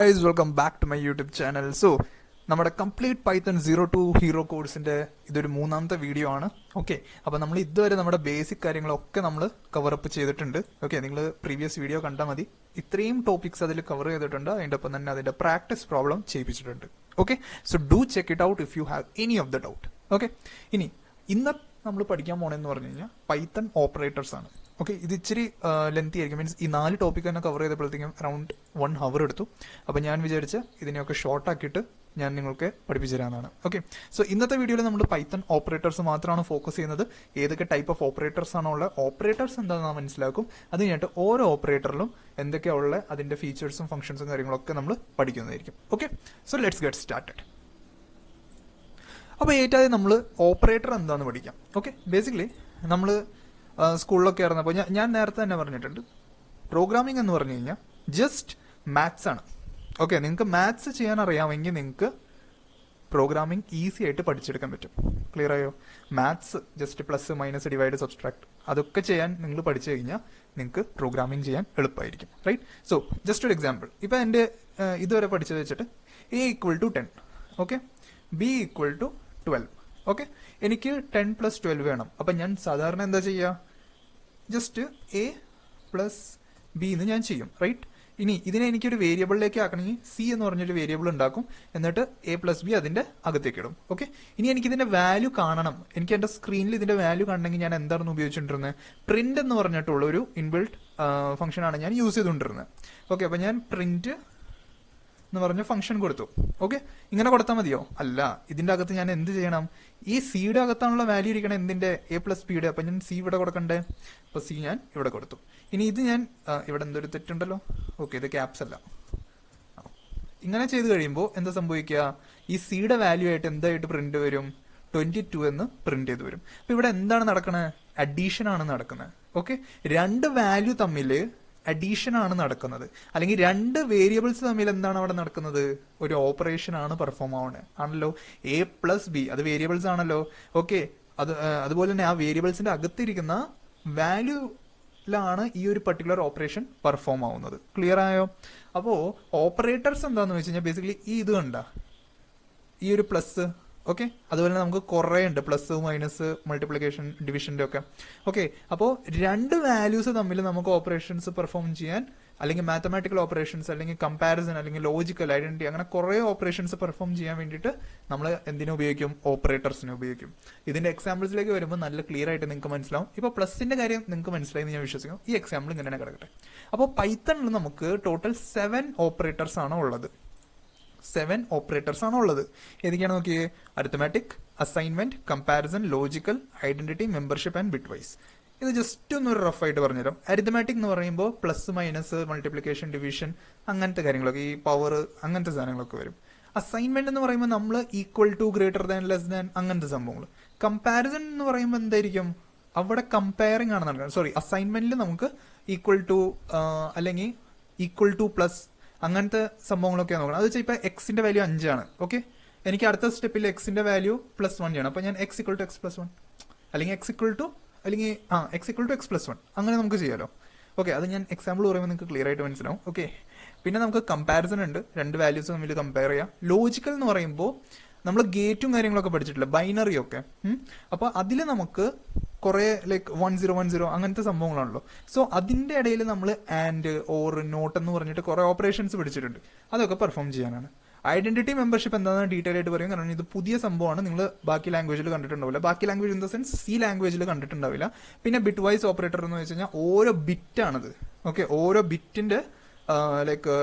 Guys, welcome back to my YouTube channel. So, നമ്മുടെ complete Python 02 hero കോഴ്സിന്റെ ഇതൊരു മൂന്നാമത്തെ വീഡിയോ ആണ്. ഓക്കെ, അപ്പോൾ നമ്മൾ ഇതുവരെ നമ്മുടെ ബേസിക് കാര്യങ്ങളൊക്കെ നമ്മൾ കവർ അപ്പ് ചെയ്തിട്ടുണ്ട്. ഓക്കെ, നിങ്ങൾ പ്രീവിയസ് വീഡിയോ കണ്ടാൽ മതി. ഇത്രയും ടോപ്പിക്സ് അതിൽ കവർ ചെയ്തിട്ടുണ്ട്. അതിൻ്റെ ഒപ്പം തന്നെ അതിന്റെ പ്രാക്ടീസ് പ്രോബ്ലം ചെയ്യിപ്പിച്ചിട്ടുണ്ട്. Okay, so do check it out if you have any of the doubt. Okay, ഇനി ഇന്നത്തെ നമ്മൾ പഠിക്കാൻ പോണെന്ന് പറഞ്ഞു കഴിഞ്ഞാൽ പൈത്തൺ ഓപ്പറേറ്റേഴ്സ് ആണ്. ഓക്കെ, ഇത് ഇച്ചിരി ലെങ്തി ആയിരിക്കും. മീൻസ് ഈ 4 ടോപ്പിക് തന്നെ കവർ ചെയ്തപ്പോഴത്തേക്കും അറൌണ്ട് 1 hour എടുത്തു. അപ്പോൾ ഞാൻ വിചാരിച്ച് ഇതിനെയൊക്കെ ഷോർട്ട് ആക്കിയിട്ട് ഞാൻ നിങ്ങൾക്ക് പഠിപ്പിച്ചു തരാമെന്നാണ്. ഓക്കെ, സോ ഇന്നത്തെ വീഡിയോയിൽ നമ്മൾ പൈത്തൺ ഓപ്പറേറ്റേഴ്സ് മാത്രമാണ് ഫോക്കസ് ചെയ്യുന്നത്. ഏതൊക്കെ ടൈപ്പ് ഓഫ് ഓപ്പറേറ്റേഴ്സ് ആണോ ഉള്ളത്, ഓപ്പറേറ്റേഴ്സ് എന്താണെന്ന് മനസ്സിലാക്കും. അത് കഴിഞ്ഞിട്ട് ഓരോ ഓപ്പറേറ്ററിലും എന്തൊക്കെയാണ് ഉള്ളത്, അതിന്റെ ഫീച്ചേഴ്സും ഫംഗ്ഷൻസും കാര്യങ്ങളൊക്കെ നമ്മൾ പഠിക്കുന്നതായിരിക്കും. Okay, so let's get started. അപ്പോൾ ഏറ്റവും നമ്മൾ ഓപ്പറേറ്റർ എന്താണെന്ന് പഠിക്കാം. ഓക്കെ, ബേസിക്കലി നമ്മൾ സ്കൂളിലൊക്കെ ആയിരുന്നപ്പോൾ ഞാൻ നേരത്തെ തന്നെ പറഞ്ഞിട്ടുണ്ട്, പ്രോഗ്രാമിംഗ് എന്ന് പറഞ്ഞു കഴിഞ്ഞാൽ ജസ്റ്റ് മാത്സ് ആണ്. ഓക്കെ, നിങ്ങൾക്ക് മാത്സ് ചെയ്യാൻ അറിയാമെങ്കിൽ നിങ്ങൾക്ക് പ്രോഗ്രാമിംഗ് ഈസി ആയിട്ട് പഠിച്ചെടുക്കാൻ പറ്റും. ക്ലിയർ ആയോ? Maths just plus minus divide subtract അതൊക്കെ ചെയ്യാൻ നിങ്ങൾ പഠിച്ചു കഴിഞ്ഞാൽ നിങ്ങൾക്ക് പ്രോഗ്രാമിംഗ് ചെയ്യാൻ എളുപ്പമായിരിക്കും. റൈറ്റ്? സോ ജസ്റ്റ് ഒരു എക്സാമ്പിൾ. ഇപ്പം എൻ്റെ ഇതുവരെ പഠിച്ചത് വെച്ചിട്ട് a = 10, ഓക്കെ, b = 12. ഓക്കെ, എനിക്ക് 10 + 12 വേണം. അപ്പം ഞാൻ സാധാരണ എന്താ ചെയ്യുക? ജസ്റ്റ് a + b എന്ന് ഞാൻ ചെയ്യും. റൈറ്റ്? ഇനി ഇതിനെ എനിക്കൊരു വേരിയബിളിലേക്ക് ആക്കണമെങ്കിൽ c എന്ന് പറഞ്ഞൊരു വേരിയബിൾ ഉണ്ടാക്കും. എന്നിട്ട് a + b അതിന്റെ അകത്തേക്ക് ഇടും. ഓക്കെ, ഇനി എനിക്ക് ഇതിന്റെ വാല്യൂ കാണണം. എനിക്ക് എന്റെ സ്ക്രീനിൽ ഇതിന്റെ വാല്യൂ കാണണമെങ്കിൽ ഞാൻ എന്താണെന്ന് ഉപയോഗിച്ചുകൊണ്ടിരുന്നത്? പ്രിന്റ് എന്ന് പറഞ്ഞിട്ടുള്ള ഒരു ഇൻബിൽട്ട് ഫംഗ്ഷൻ ആണ് ഞാൻ യൂസ് ചെയ്തുകൊണ്ടിരുന്നത്. ഓക്കെ, അപ്പൊ ഞാൻ പ്രിന്റ് എന്ന് പറഞ്ഞ ഫംഗ്ഷൻ കൊടുത്തു. ഓക്കെ, ഇങ്ങനെ കൊടുത്താൽ മതിയോ? അല്ല, ഇതിന്റെ അകത്ത് ഞാൻ എന്ത് ചെയ്യണം? ഈ സിയുടെ അകത്താണുള്ള വാല്യൂ ഇരിക്കണം എന്തിന്റെ? a + b യുടെ. അപ്പൊ ഞാൻ സി ഇവിടെ കൊടുക്കണ്ടേ? അപ്പൊ സി ഞാൻ ഇവിടെ കൊടുത്തു. ഇനി ഇത് ഞാൻ ഇവിടെ എന്തൊരു തെറ്റുണ്ടല്ലോ. ഓക്കെ, ഇത് ക്യാപ്സ് അല്ല. ഇങ്ങനെ ചെയ്ത് കഴിയുമ്പോൾ എന്താ സംഭവിക്കുക? ഈ സിയുടെ വാല്യൂ ആയിട്ട് എന്തായിട്ട് പ്രിന്റ് വരും? 22 എന്ന് പ്രിന്റ് ചെയ്ത് വരും. അപ്പൊ ഇവിടെ എന്താണ് നടക്കുന്നത്? അഡീഷൻ ആണ് നടക്കുന്നത്. ഓക്കെ, രണ്ട് വാല്യൂ തമ്മിൽ അഡീഷൻ ആണ് നടക്കുന്നത്. അല്ലെങ്കിൽ രണ്ട് വേരിയബിൾസ് തമ്മിൽ എന്താണ് അവിടെ നടക്കുന്നത്? ഒരു ഓപ്പറേഷൻ ആണ് പെർഫോം ആണല്ലോ. a + b അത് വേരിയബിൾസ് ആണല്ലോ. ഓക്കെ, അതുപോലെ തന്നെ ആ വേരിയബിൾസിന്റെ അകത്തിരിക്കുന്ന വാല്യൂലാണ് ഈ ഒരു പർട്ടിക്കുലർ ഓപ്പറേഷൻ പെർഫോം ആവുന്നത്. ക്ലിയർ ആയോ? അപ്പോ ഓപ്പറേറ്റേഴ്സ് എന്താന്ന് വെച്ച് കഴിഞ്ഞാൽ ബേസിക്കലി ഈ ഇത് കണ്ട ഈ ഒരു പ്ലസ്. ഓക്കെ, അതുപോലെ നമുക്ക് കുറേ ഉണ്ട്, പ്ലസ് മൈനസ് മൾട്ടിപ്ലിക്കേഷൻ ഡിവിഷന്റെ ഒക്കെ. ഓക്കെ, അപ്പോൾ രണ്ട് വാല്യൂസ് തമ്മിൽ നമുക്ക് ഓപ്പറേഷൻസ് പെർഫോം ചെയ്യാൻ, അല്ലെങ്കിൽ മാത്തമാറ്റിക്കൽ ഓപ്പറേഷൻസ്, അല്ലെങ്കിൽ കമ്പാരിസൺ, അല്ലെങ്കിൽ ലോജിക്കൽ ഐഡന്റിറ്റി, അങ്ങനെ കുറേ ഓപ്പറേഷൻസ് പെർഫോം ചെയ്യാൻ വേണ്ടിയിട്ട് നമ്മൾ എന്തിനു ഉപയോഗിക്കും? ഓപ്പറേറ്റേഴ്സിനെ ഉപയോഗിക്കും. ഇതിന്റെ എക്സാമ്പിൾസിലേക്ക് വരുമ്പോൾ നല്ല ക്ലിയർ ആയിട്ട് നിങ്ങൾക്ക് മനസ്സിലാവും. ഇപ്പോൾ പ്ലസിന്റെ കാര്യം നിങ്ങൾക്ക് മനസ്സിലായി എന്ന് ഞാൻ വിശ്വസിക്കുന്നു. ഈ എക്സാമ്പിൾ ഇങ്ങനെ കിടക്കട്ടെ. അപ്പോൾ പൈത്തണിൽ നമുക്ക് ടോട്ടൽ 7 ഓപ്പറേറ്റേഴ്സ് ആണ് ഉള്ളത്. 7 ഓപ്പറേറ്റേഴ്സ് ആണ് ഉള്ളത്. ഏതൊക്കെയാണ് നോക്കിയേ? Arithmetic, assignment, comparison, logical, identity, membership and bitwise. ഇത് ജസ്റ്റ് ഒന്നൊരു റഫ് ആയിട്ട് പറഞ്ഞുതരാം. അരിത്തമാറ്റിക് എന്ന് പറയുമ്പോൾ പ്ലസ് മൈനസ് മൾട്ടിപ്ലിക്കേഷൻ ഡിവിഷൻ അങ്ങനത്തെ കാര്യങ്ങളൊക്കെ, ഈ പവർ അങ്ങനത്തെ സാധനങ്ങളൊക്കെ വരും. അസൈൻമെന്റ് എന്ന് പറയുമ്പോൾ നമ്മൾ equal to, greater than, less than അങ്ങനത്തെ സംഭവങ്ങൾ. കമ്പാരിസൺ എന്ന് പറയുമ്പോൾ എന്തായിരിക്കും? അവിടെ കമ്പയറിംഗ് ആണ് നടക്കുന്നത്. സോറി, അസൈൻമെന്റിൽ നമുക്ക് ഈക്വൽ ടു അല്ലെങ്കിൽ ഈക്വൽ ടു പ്ലസ് അങ്ങനത്തെ സംഭവങ്ങളൊക്കെയാണ് നോക്കണം. അത് വെച്ചാൽ ഇപ്പൊ എക്സിന്റെ വാല്യൂ 5 ആണ്. ഓക്കെ, എനിക്ക് അടുത്ത സ്റ്റെപ്പിൽ എക്സിന്റെ വാല്യൂ +1 ചെയ്യണം. അപ്പൊ ഞാൻ x = x + 1 അല്ലെങ്കിൽ x = x + 1 അങ്ങനെ നമുക്ക് ചെയ്യാലോ. ഓക്കെ, അത് ഞാൻ എക്സാമ്പിൾ പറയുമ്പോൾ നിങ്ങൾക്ക് ക്ലിയർ ആയിട്ട് മനസ്സിലാവും. ഓക്കെ, പിന്നെ നമുക്ക് കമ്പാരിസൺ ഉണ്ട്, രണ്ട് വാല്യൂസ് തമ്മിൽ കമ്പയർ ചെയ്യാം. ലോജിക്കൽ എന്ന് പറയുമ്പോൾ നമ്മൾ ഗേറ്റും കാര്യങ്ങളൊക്കെ പഠിച്ചിട്ടില്ല, ബൈനറി ഒക്കെ. അപ്പൊ അതിൽ നമുക്ക് കുറെ ലൈക്ക് 1010 അങ്ങനത്തെ സംഭവങ്ങളാണല്ലോ. സോ അതിന്റെ ഇടയിൽ നമ്മൾ ആൻഡ്, ഓർ, നോട്ട് എന്ന് പറഞ്ഞിട്ട് കുറെ ഓപ്പറേഷൻസ് പഠിച്ചിട്ടുണ്ട്. അതൊക്കെ പെർഫോം ചെയ്യാനാണ്. ഐഡന്റിറ്റി, മെമ്പർഷിപ്പ് എന്താണെന്ന് ഡീറ്റെയിൽ ആയിട്ട് പറയും. കാരണം ഇത് പുതിയ സംഭവമാണ്, നിങ്ങൾ ബാക്കി ലാംഗ്വേജിൽ കണ്ടിട്ടുണ്ടാവില്ല. ബാക്കി language in the sense C ലാംഗ്വേജിൽ കണ്ടിട്ടുണ്ടാവില്ല. പിന്നെ ബിറ്റ് വൈസ് ഓപ്പറേറ്റർ എന്ന് വെച്ച് കഴിഞ്ഞാൽ ഓരോ ബിറ്റ് ആണത്. ഓക്കെ, ഓരോ ബിറ്റിന്റെ ലൈക്ക്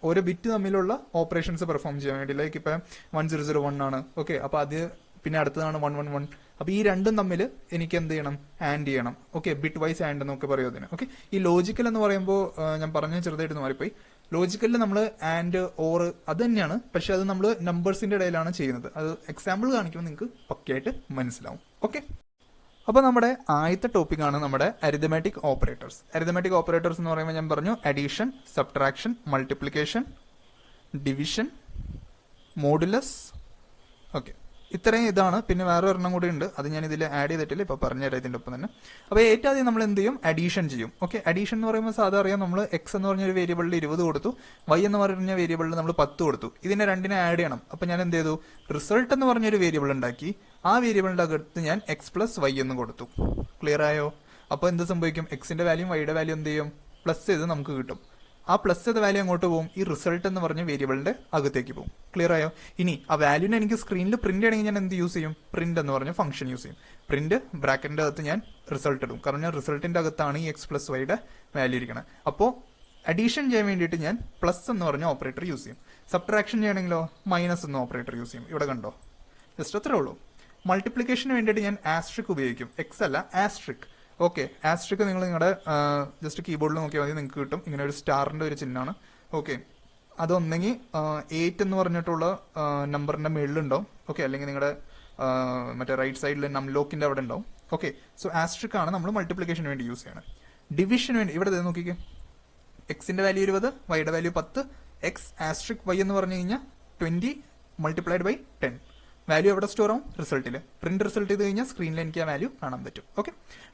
ഓരോ ബിറ്റ് തമ്മിലുള്ള ഓപ്പറേഷൻസ് പെർഫോം ചെയ്യാൻ വേണ്ടി, ലൈക്ക് ഇപ്പൊ 1001 ആണ്. ഓക്കെ, അപ്പൊ അത് പിന്നെ അടുത്തതാണ് 111. അപ്പൊ ഈ രണ്ടും തമ്മിൽ എനിക്ക് എന്ത് ചെയ്യണം? ആൻഡ് ചെയ്യണം. ഓക്കെ, ബിറ്റ് വൈസ് ആൻഡ് എന്നൊക്കെ പറയും അതിന്. ഓക്കെ, ഈ ലോജിക്കൽ എന്ന് പറയുമ്പോൾ ഞാൻ പറഞ്ഞ ചെറുതായിട്ട് മാറിപ്പോയി. ലോജിക്കലിൽ നമ്മൾ ആൻഡ്, ഓർ അത് തന്നെയാണ്, പക്ഷെ അത് നമ്മൾ നമ്പേഴ്സിന്റെ ഇടയിലാണ് ചെയ്യുന്നത്. അത് എക്സാമ്പിൾ കാണിക്കുമ്പോൾ നിങ്ങൾക്ക് പക്കയായിട്ട് മനസ്സിലാവും. ഓക്കെ, അപ്പൊ നമ്മുടെ ആദ്യത്തെ ടോപ്പിക്കാണ് നമ്മുടെ അരിത്തമാറ്റിക് ഓപ്പറേറ്റേഴ്സ്. അരിത്തമാറ്റിക് ഓപ്പറേറ്റേഴ്സ് എന്ന് പറയുമ്പോൾ ഞാൻ പറഞ്ഞു addition, subtraction, multiplication, division, modulus. Okay, ഇത്രയും ഇതാണ്. പിന്നെ വേറെ ഒരെണ്ണം കൂടി ഉണ്ട്, അത് ഞാൻ ഇതിൽ ആഡ് ചെയ്തിട്ടില്ല, ഇപ്പൊ പറഞ്ഞുതരാം ഇതിന്റെ ഒപ്പം തന്നെ. അപ്പോൾ ഏറ്റവും ആദ്യം നമ്മൾ എന്ത് ചെയ്യും, അഡീഷൻ ചെയ്യും. ഓക്കെ, അഡീഷൻ എന്ന് പറയുമ്പോൾ സാധാരണ അറിയാം, നമ്മൾ എക്സ് എന്ന് പറഞ്ഞൊരു വേരിയബിളിൽ 20 കൊടുത്തു, വൈ എന്ന് പറഞ്ഞ വേരിയബിളിൽ നമ്മൾ 10 കൊടുത്തു. ഇതിനെ രണ്ടിനെ ആഡ് ചെയ്യണം. അപ്പൊ ഞാൻ എന്ത് ചെയ്തു, റിസൾട്ട് എന്ന് പറഞ്ഞൊരു വേരിയബിൾ ഉണ്ടാക്കി, ആ വേരിയബിളിന്റെ അകത്ത് ഞാൻ എക്സ് പ്ലസ് വൈ എന്ന് കൊടുത്തു. ക്ലിയർ ആയോ? അപ്പൊ എന്ത് സംഭവിക്കും, എക്സിന്റെ വാല്യൂ വൈയുടെ വാല്യൂ എന്ത് ചെയ്യും, പ്ലസ് ചെയ്ത് നമുക്ക് കിട്ടും. ആ പ്ലസ് ചെയ്ത വാല്യൂ അങ്ങോട്ട് പോകും, ഈ റിസൾട്ട് എന്ന് പറഞ്ഞ വേരിയബിളിന്റെ അകത്തേക്ക് പോകും. ക്ലിയർ ആയോ? ഇനി ആ വാല്യൂനെ എനിക്ക് സ്ക്രീനിൽ പ്രിന്റ് ചെയ്യണമെങ്കിൽ ഞാൻ എന്ത് യൂസ് ചെയ്യും, പ്രിന്റ് എന്ന് പറഞ്ഞ ഫംഗ്ഷൻ യൂസ് ചെയ്യും. പ്രിന്റ് ബ്രാക്കറ്റിന്റെ അകത്ത് ഞാൻ റിസൾട്ട് ഇടും, കാരണം ഞാൻ റിസൾട്ടിന്റെ അകത്താണ് ഈ എക്സ് പ്ലസ് വൈയുടെ വാല്യൂ ഇരിക്കുന്നത്. അപ്പോൾ അഡീഷൻ ചെയ്യാൻ വേണ്ടിയിട്ട് ഞാൻ പ്ലസ് എന്ന് പറഞ്ഞ ഓപ്പറേറ്റർ യൂസ് ചെയ്യും. സബ്ട്രാക്ഷൻ ചെയ്യണമെങ്കിലോ മൈനസ് എന്ന ഓപ്പറേറ്റർ യൂസ് ചെയ്യും. ഇവിടെ കണ്ടോ, ജസ്റ്റ് അത്രേ ഉള്ളൂ. മൾട്ടിപ്ലിക്കേഷന് വേണ്ടിയിട്ട് ഞാൻ ആസ്ട്രിക് ഉപയോഗിക്കും, എക്സ് അല്ല ആസ്ട്രിക്. ഓക്കെ, ആസ്ട്രിക് നിങ്ങൾ നിങ്ങളുടെ ജസ്റ്റ് കീബോർഡിൽ നോക്കിയാൽ മതി, നിങ്ങൾക്ക് കിട്ടും. ഇങ്ങനെ ഒരു സ്റ്റാറിന്റെ ഒരു ചിഹ്നമാണ്. ഓക്കെ, അതൊന്നെങ്കിൽ 8 എന്ന് പറഞ്ഞിട്ടുള്ള നമ്പറിന്റെ മുകളിലുണ്ടാവും. ഓക്കെ, അല്ലെങ്കിൽ നിങ്ങളുടെ മറ്റേ റൈറ്റ് സൈഡിൽ നംലോക്കിന്റെ അവിടെ ഉണ്ടാവും. ഓക്കെ, സോ ആസ്ട്രിക് ആണ് നമ്മൾ മൾട്ടിപ്ലിക്കേഷന് വേണ്ടി യൂസ് ചെയ്യണം. ഡിവിഷന് വേണ്ടി ഇവിടെ നോക്കിക്കേ, എക്സിന്റെ വാല്യൂ 20, വൈയുടെ വാല്യൂ 10, എക്സ് ആസ്ട്രിക് വൈ എന്ന് പറഞ്ഞു കഴിഞ്ഞാൽ 20 മൾട്ടിപ്ലൈഡ് ബൈ 10. വാല്യൂ എവിടെ സ്റ്റോർ ആവും, റിസൾട്ടിൽ. പ്രിന്റ് റിസൾട്ട് ചെയ്ത് കഴിഞ്ഞാൽ സ്ക്രീനിൽ എനിക്ക് ആ വാല്യൂ കാണാൻ പറ്റും. ഓക്കെ,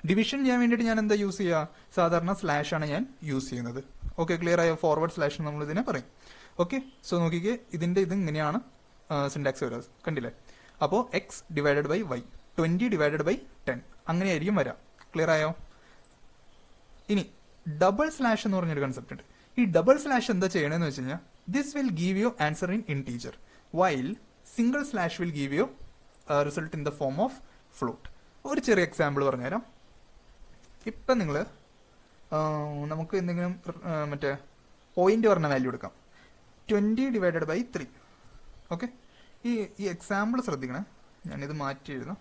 ഡിവിഷൻ ചെയ്യാൻ വേണ്ടിയിട്ട് ഞാൻ എന്താ യൂസ് ചെയ്യുക, സാധാരണ സ്ലാഷ് ആണ് ഞാൻ യൂസ് ചെയ്യുന്നത്. ഓക്കെ, ക്ലിയർ ആയോ? ഫോർവേഡ് സ്ലാഷ് നമ്മൾ ഇതിനെ പറയും. ഓക്കെ, സോ നോക്കിക്കേ, ഇതിന്റെ ഇത് ഇങ്ങനെയാണ് സിൻടാക്സ് വരുന്നത്, കണ്ടില്ലേ? അപ്പോൾ x divided by y, 20 divided by 10 അങ്ങനെയായിരിക്കും വരാം. ക്ലിയർ ആയോ? ഇനി ഡബിൾ സ്ലാഷ് എന്ന് പറഞ്ഞൊരു കൺസെപ്റ്റ് ഉണ്ട്. ഈ ഡബിൾ സ്ലാഷ് എന്താ ചെയ്യണമെന്ന് വെച്ച് കഴിഞ്ഞാൽ, this will give you answer in integer, while single slash will give you result in the form of float. ഒരു ചെറിയ എക്സാമ്പിൾ പറഞ്ഞുതരാം. ഇപ്പം നിങ്ങൾ നമുക്ക് എന്തെങ്കിലും മറ്റേ പോയിന്റ് പറഞ്ഞ വാല്യൂ എടുക്കാം, 20 ഡിവൈഡഡ് ബൈ 3. ഓക്കെ, ഈ എക്സാമ്പിൾ ശ്രദ്ധിക്കണേ, ഞാനിത് മാറ്റി എഴുതാം.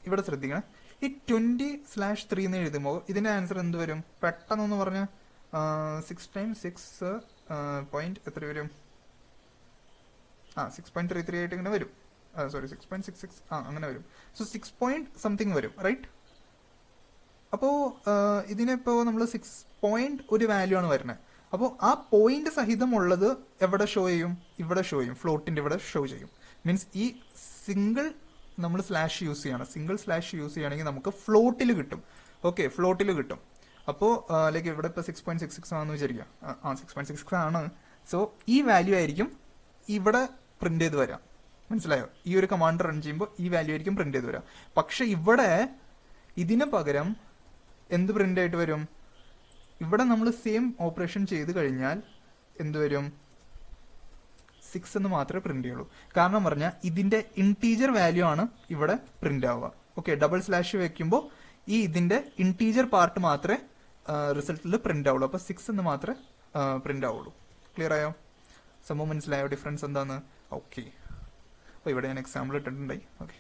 ഇവിടെ ശ്രദ്ധിക്കണേ, ഈ 20/3 എന്ന് എഴുതുമ്പോൾ ഇതിന്റെ ആൻസർ എന്ത് വരും, പെട്ടെന്നൊന്ന് പറഞ്ഞ 6 × 6 പോയിന്റ് എത്ര വരും, 6.33 ആയിട്ട് ഇങ്ങനെ വരും. സോറി, 6.66 അങ്ങനെ വരും. സോ 6 പോയിന്റ് സംതിങ് വരും, റൈറ്റ്? അപ്പോ ഇതിനിപ്പോ നമ്മൾ 6 പോയിന്റ് ഒരു വാല്യൂ ആണ് വരുന്നത്. അപ്പോൾ ആ പോയിന്റ് സഹിതമുള്ളത് എവിടെ ഷോ ചെയ്യും, ഇവിടെ ഷോ ചെയ്യും, ഫ്ലോട്ടിന്റെ ഇവിടെ ഷോ ചെയ്യും. മീൻസ് ഈ സിംഗിൾ നമ്മൾ സ്ലാഷ് യൂസ് ചെയ്യണം, സിംഗിൾ സ്ലാഷ് യൂസ് ചെയ്യുകയാണെങ്കിൽ നമുക്ക് ഫ്ലോട്ടിൽ കിട്ടും. ഓക്കെ, ഫ്ലോട്ടിൽ കിട്ടും. അപ്പോൾ ലൈക്ക് ഇവിടെ ഇപ്പോൾ 6.66 ആണെന്ന് വിചാരിക്കുക, 6.66 ആണ്. സോ ഈ വാല്യൂ ആയിരിക്കും ഇവിടെ പ്രിന്റ് ചെയ്ത് വരാം. മനസ്സിലായോ? ഈ ഒരു കമാൻഡ് റൺ ചെയ്യുമ്പോൾ ഈ വാല്യൂ ആയിരിക്കും പ്രിന്റ് ചെയ്ത് വരാം. പക്ഷെ ഇവിടെ ഇതിന് പകരം എന്ത് പ്രിന്റ് ആയിട്ട് വരും, ഇവിടെ നമ്മൾ സെയിം ഓപ്പറേഷൻ ചെയ്ത് കഴിഞ്ഞാൽ എന്ത് വരും, 6 എന്ന് മാത്രമേ പ്രിന്റ് ചെയ്യുള്ളൂ. കാരണം പറഞ്ഞാൽ ഇതിന്റെ ഇന്റീജർ വാല്യൂ ആണ് ഇവിടെ പ്രിന്റ് ആവുക. ഓക്കെ, ഡബിൾ സ്ലാഷ് വെക്കുമ്പോൾ ഈ ഇതിന്റെ ഇന്റീജർ പാർട്ട് മാത്രമേ റിസൾട്ടിൽ പ്രിന്റ് ആവുള്ളൂ. അപ്പൊ 6 എന്ന് മാത്രമേ പ്രിന്റ് ആവുള്ളൂ. ക്ലിയർ ആയോ? സംഭവം മനസ്സിലായോ ഡിഫറൻസ് എന്താന്ന്? ഓക്കെ, അപ്പൊ ഇവിടെ ഞാൻ എക്സാമ്പിൾ ഇട്ടിട്ടുണ്ടായി. ഓക്കെ,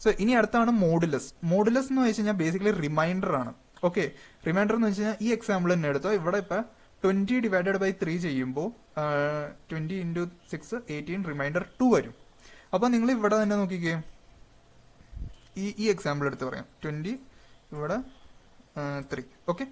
സോ ഇനി അടുത്താണ് മോഡുലസ്. മോഡുലസ് എന്ന് വെച്ച് കഴിഞ്ഞാൽ ബേസിക്കലി റിമൈൻഡർ ആണ്. ഓക്കെ, റിമൈൻഡർ എന്ന് വെച്ച് കഴിഞ്ഞാൽ ഈ എക്സാമ്പിൾ തന്നെ എടുത്തോ. ഇവിടെ ഇപ്പൊ 20 ഡിവൈഡഡ് ബൈ 3 ചെയ്യുമ്പോൾ 20 × 6 18 റിമൈൻഡർ 2 വരും. അപ്പൊ നിങ്ങൾ ഇവിടെ തന്നെ നോക്കിക്കേ, ഈ എക്സാമ്പിൾ എടുത്ത് പറയാം, 20 ഇവിടെ 3. ഓക്കെ,